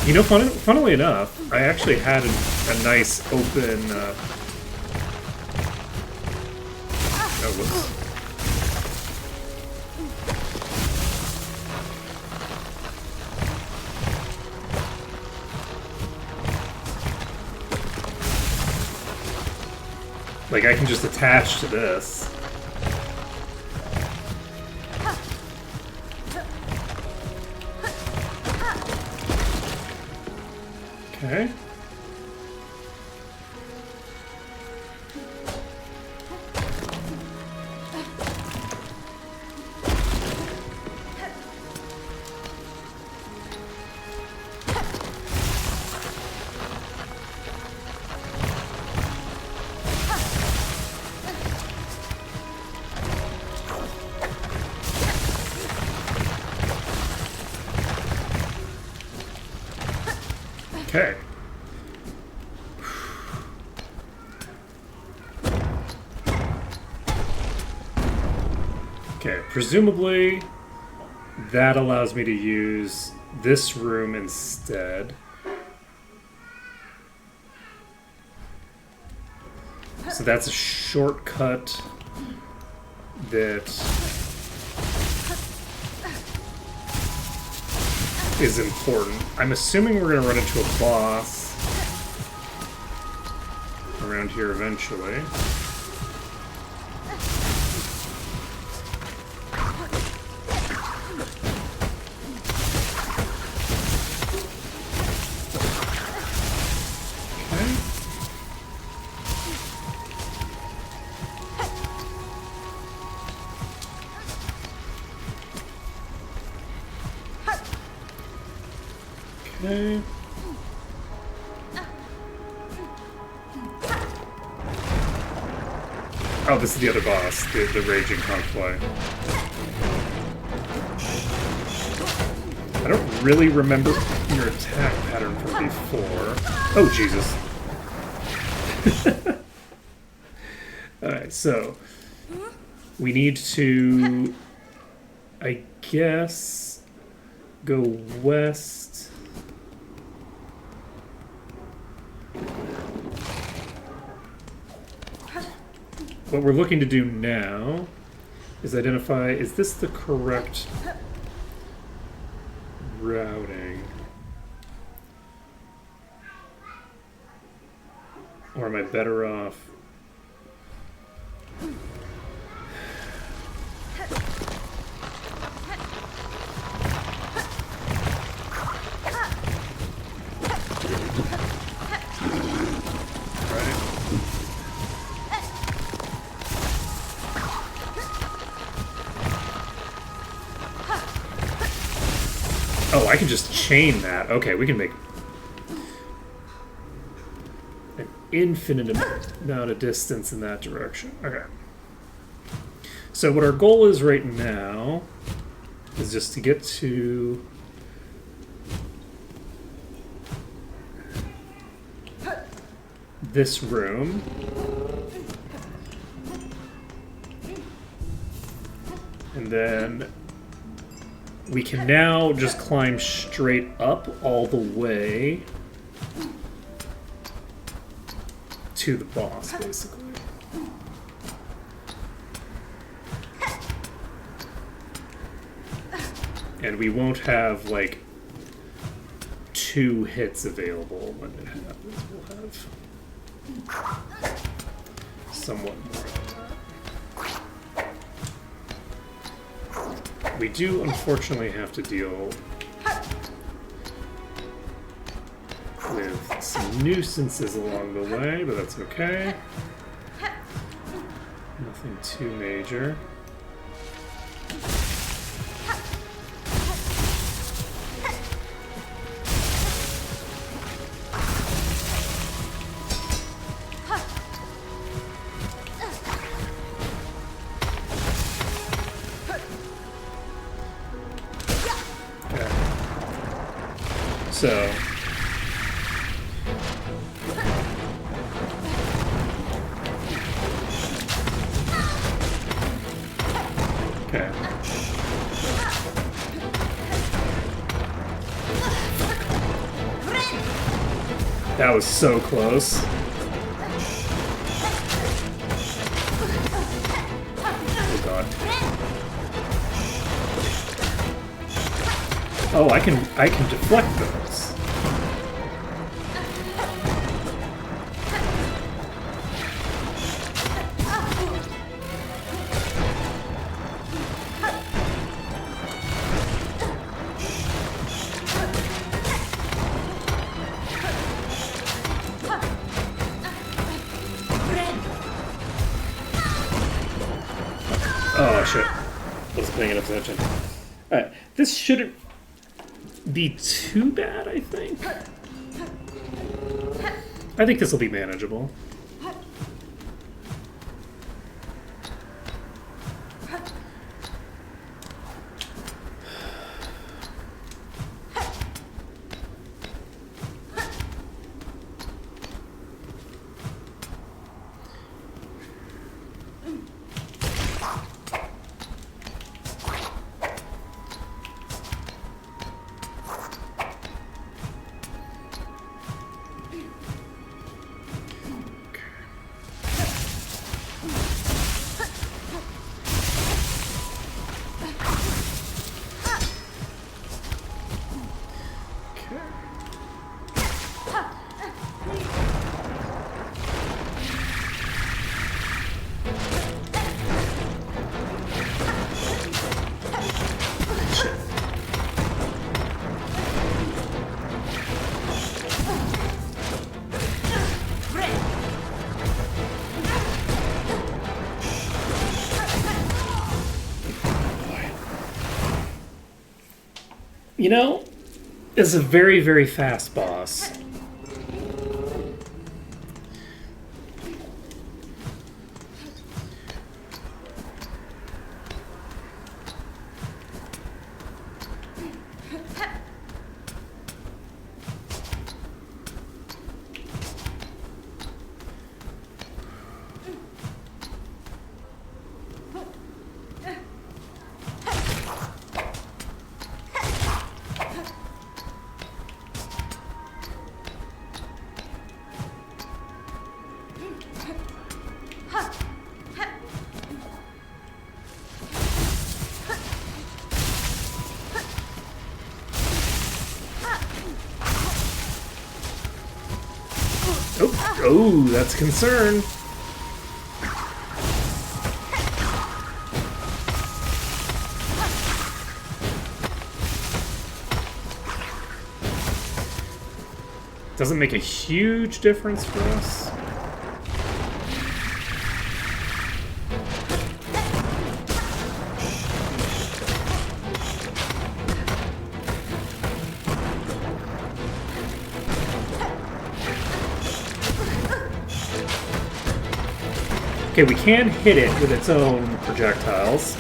You know, funnily enough, I actually had a nice open... Oh, whoops. Like, I can just attach to this. Okay. Okay. Okay, presumably that allows me to use this room instead. So that's a shortcut that is important. I'm assuming we're going to run into a boss around here eventually. Okay. Oh, this is the other boss, the Raging Conchfly. I don't really remember your attack pattern from before. Oh, Jesus. Alright, so we need to, I guess, go west. What we're looking to do now is identify, is this the correct routing? Or am I better off? Oh, I can just chain that. Okay, we can make an infinite amount of distance in that direction. Okay. So what our goal is right now is just to get to this room. And then we can now just climb straight up all the way to the boss, basically. And we won't have, like, 2 hits available when it happens. We'll have somewhat more than that. We do, unfortunately, have to deal with some nuisances along the way, but that's okay. Nothing too major. So, okay. That was so close. Oh god. Oh, I can deflect those. Oh shit. Wasn't paying enough attention. Alright, this shouldn't be too bad, I think. I think this will be manageable. You know, it's a very, very fast boss. Oh, that's a concern. Doesn't make a huge difference for us. Okay, we can hit it with its own projectiles.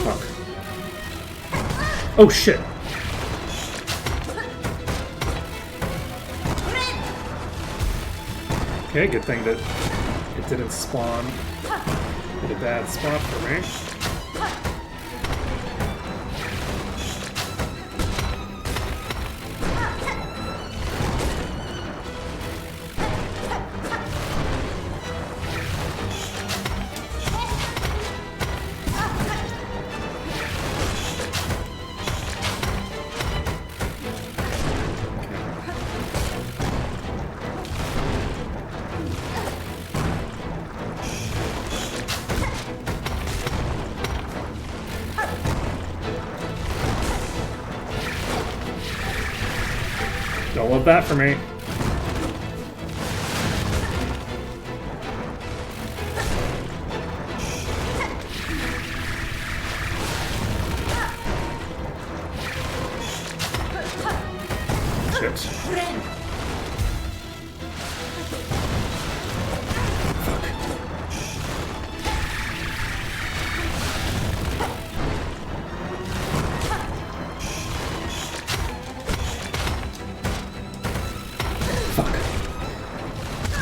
Fuck. Oh shit! Okay, good thing that it didn't spawn at a bad spot for me. Don't love that for me. Shit.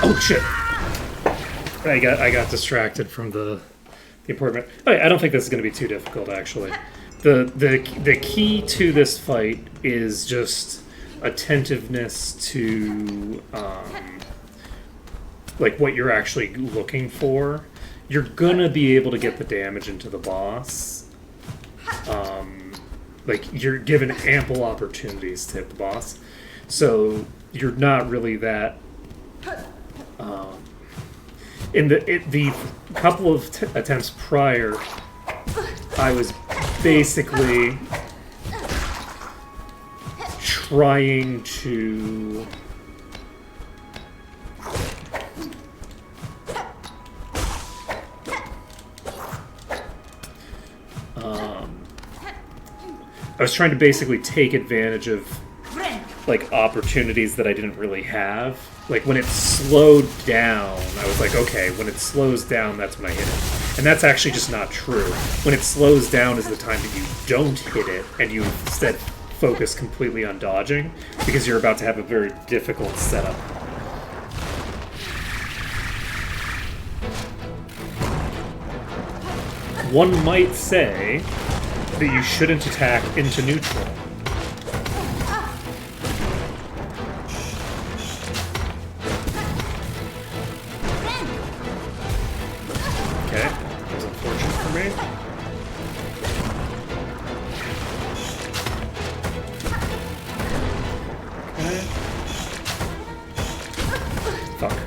Oh shit! I got distracted from the apartment. Okay, I don't think this is going to be too difficult actually. The key to this fight is just attentiveness to like what you're actually looking for. You're gonna be able to get the damage into the boss. Like you're given ample opportunities to hit the boss, so you're not really that. In the couple of attempts prior, I was basically trying to basically take advantage of like opportunities that I didn't really have. Like when it slowed down, I was like, okay, when it slows down, that's when I hit it. And that's actually just not true. When it slows down is the time that you don't hit it and you instead focus completely on dodging because you're about to have a very difficult setup. One might say that you shouldn't attack into neutral. Okay, that was unfortunate for me. Okay. Fuck.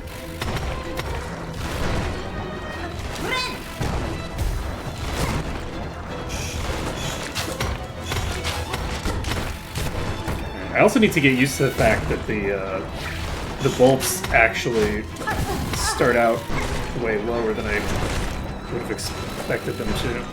I also need to get used to the fact that the bolts actually start out way lower than I would have expected them to.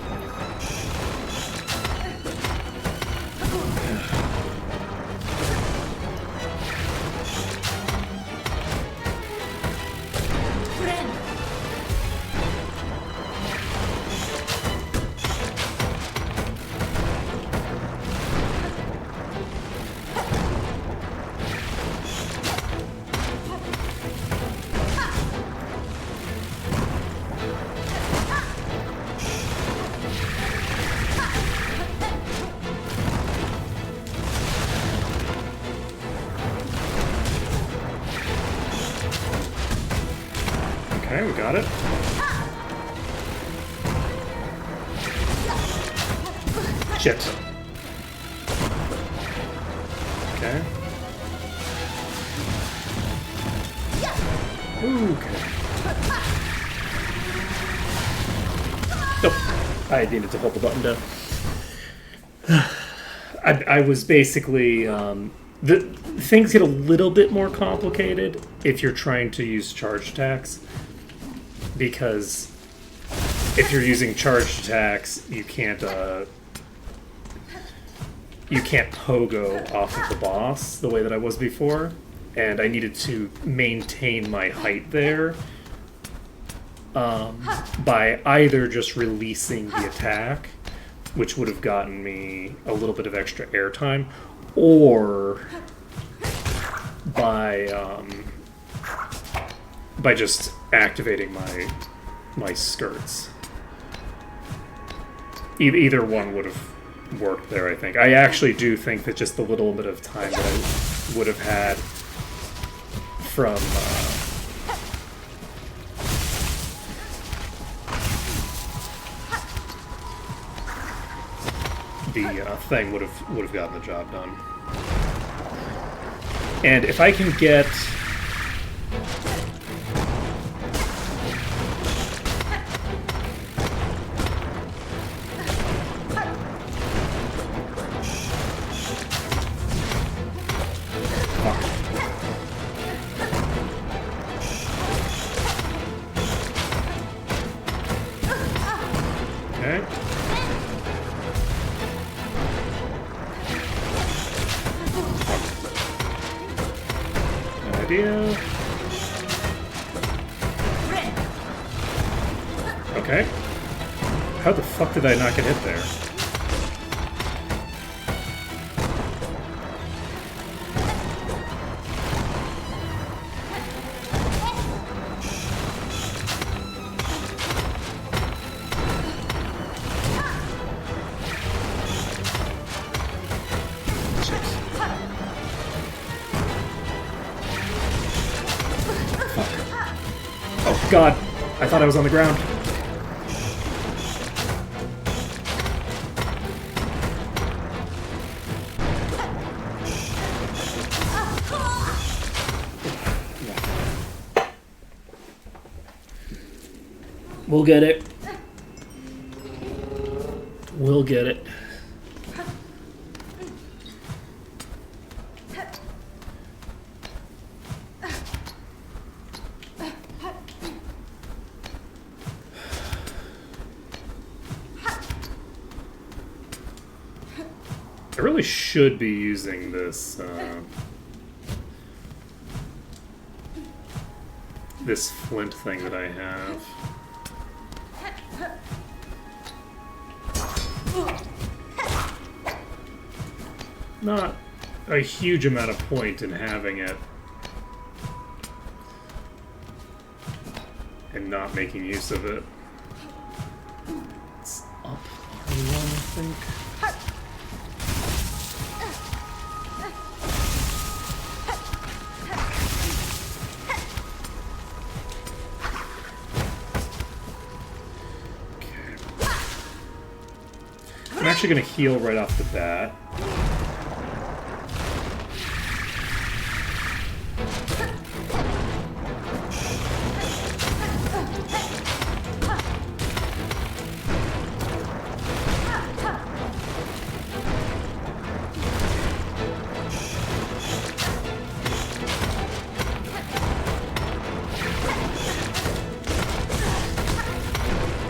Okay, we got it. Shit. Okay. Okay. Nope. I needed to hold the button down. I was basically the things get a little bit more complicated if you're trying to use charge attacks, because if you're using charged attacks, you can't pogo off of the boss the way that I was before, and I needed to maintain my height there by either just releasing the attack, which would have gotten me a little bit of extra airtime, or by just activating my skirts. Either one would have worked there, I think. I actually do think that just the little bit of time that I would have had from the thing would have gotten the job done. And if I can get okay. Idea. Okay. How the fuck did I not get hit there? Oh god, I thought I was on the ground. We'll get it. We'll get it. I really should be using this this flint thing that I have. Not a huge amount of point in having it and not making use of it. It's up R1, I think. I'm actually going to heal right off the bat.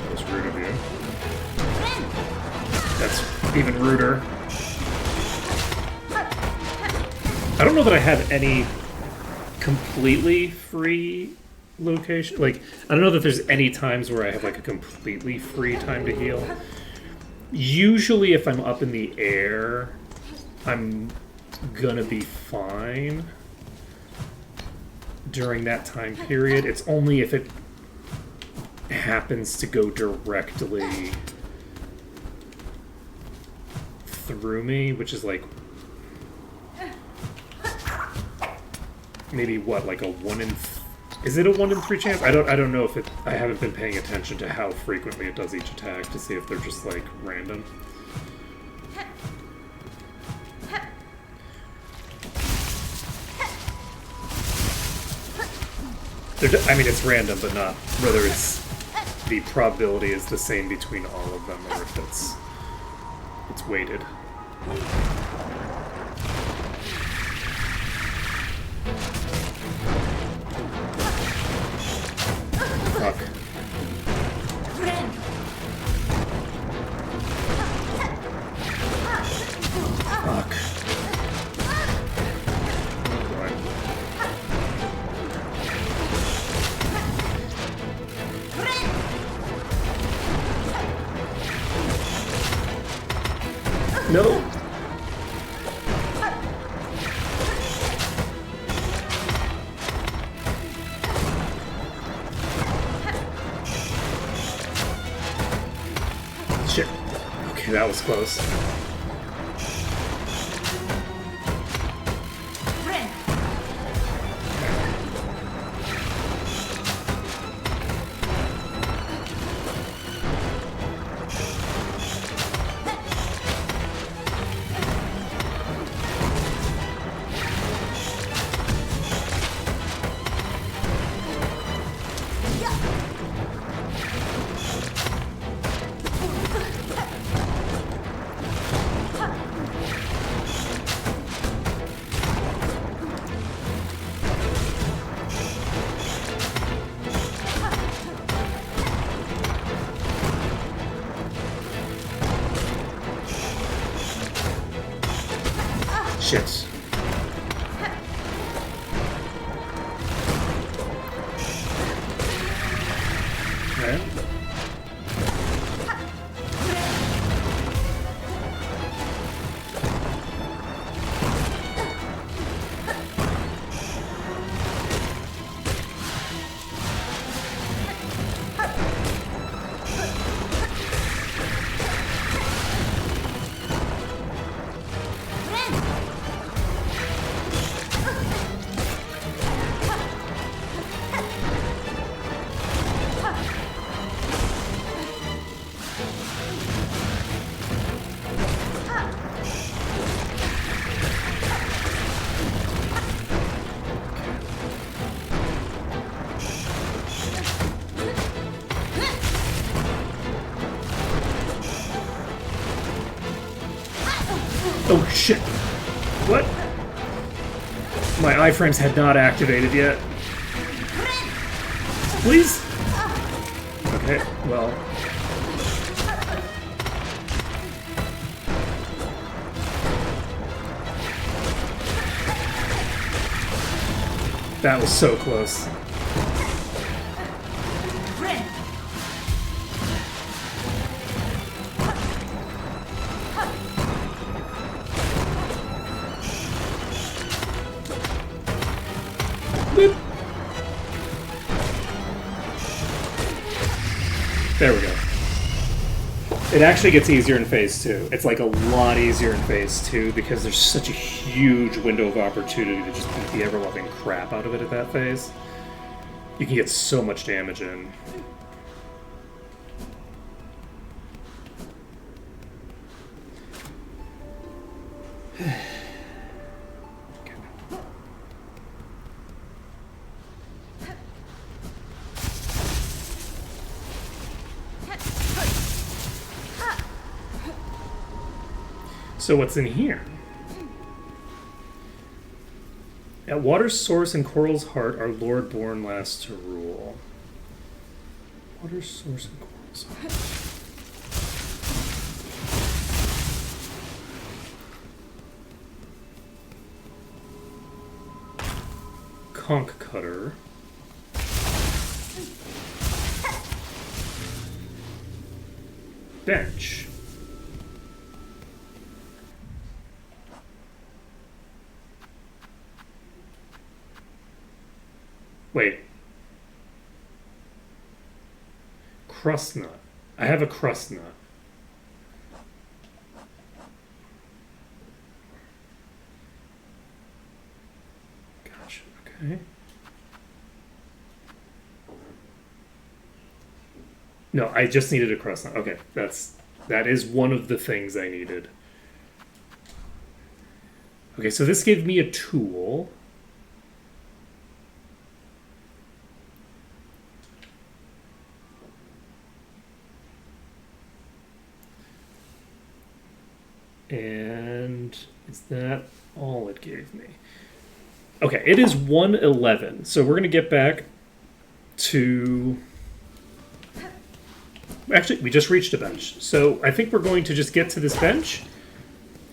That was rude of you. That's even ruder. I don't know that I have any completely free location. Like, I don't know that there's any times where I have like a completely free time to heal. Usually if I'm up in the air, I'm gonna be fine during that time period. It's only if it happens to go directly through me, which is like maybe what, like a 1 in is it a 1 in 3 chance? I don't know if it. I haven't been paying attention to how frequently it does each attack to see if they're just like random. I mean, it's random, but not whether it's the probability is the same between all of them or if it's weighted. Fuck. Fuck. Right. No. Shit. Okay, that was close. Shit. Okay. Oh shit! What? My iframes had not activated yet. Please? Okay, well. That was so close. Boop. There we go. It actually gets easier in phase 2. It's like a lot easier in phase 2 because there's such a huge window of opportunity to just beat the ever-loving crap out of it at that phase. You can get so much damage in. So what's in here? At water's source and Coral's heart, our Lord born last to rule. Water's source and Coral's heart. Conch cutter. Bench. Wait. Crust nut. I have a crust nut. Gotcha. Okay. No, I just needed a crust nut. Okay, that is one of the things I needed. Okay, so this gave me a tool. And is that all it gave me? Okay, it is 1:11, so we're going to get back to... Actually, we just reached a bench. So I think we're going to just get to this bench,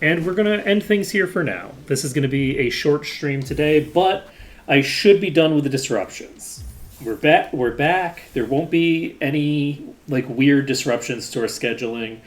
and we're going to end things here for now. This is going to be a short stream today, but I should be done with the disruptions. We're back. There won't be any weird disruptions to our scheduling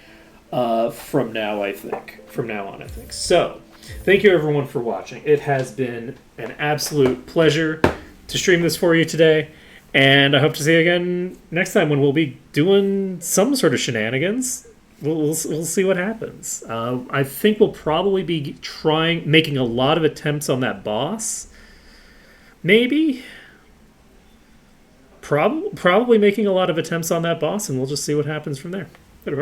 from now on, I think. So, thank you everyone for watching. It has been an absolute pleasure to stream this for you today. And I hope to see you again next time when we'll be doing some sort of shenanigans. We'll see what happens. I think we'll probably be making a lot of attempts on that boss. Maybe. Probably making a lot of attempts on that boss, and we'll just see what happens from there. Later, Brooks.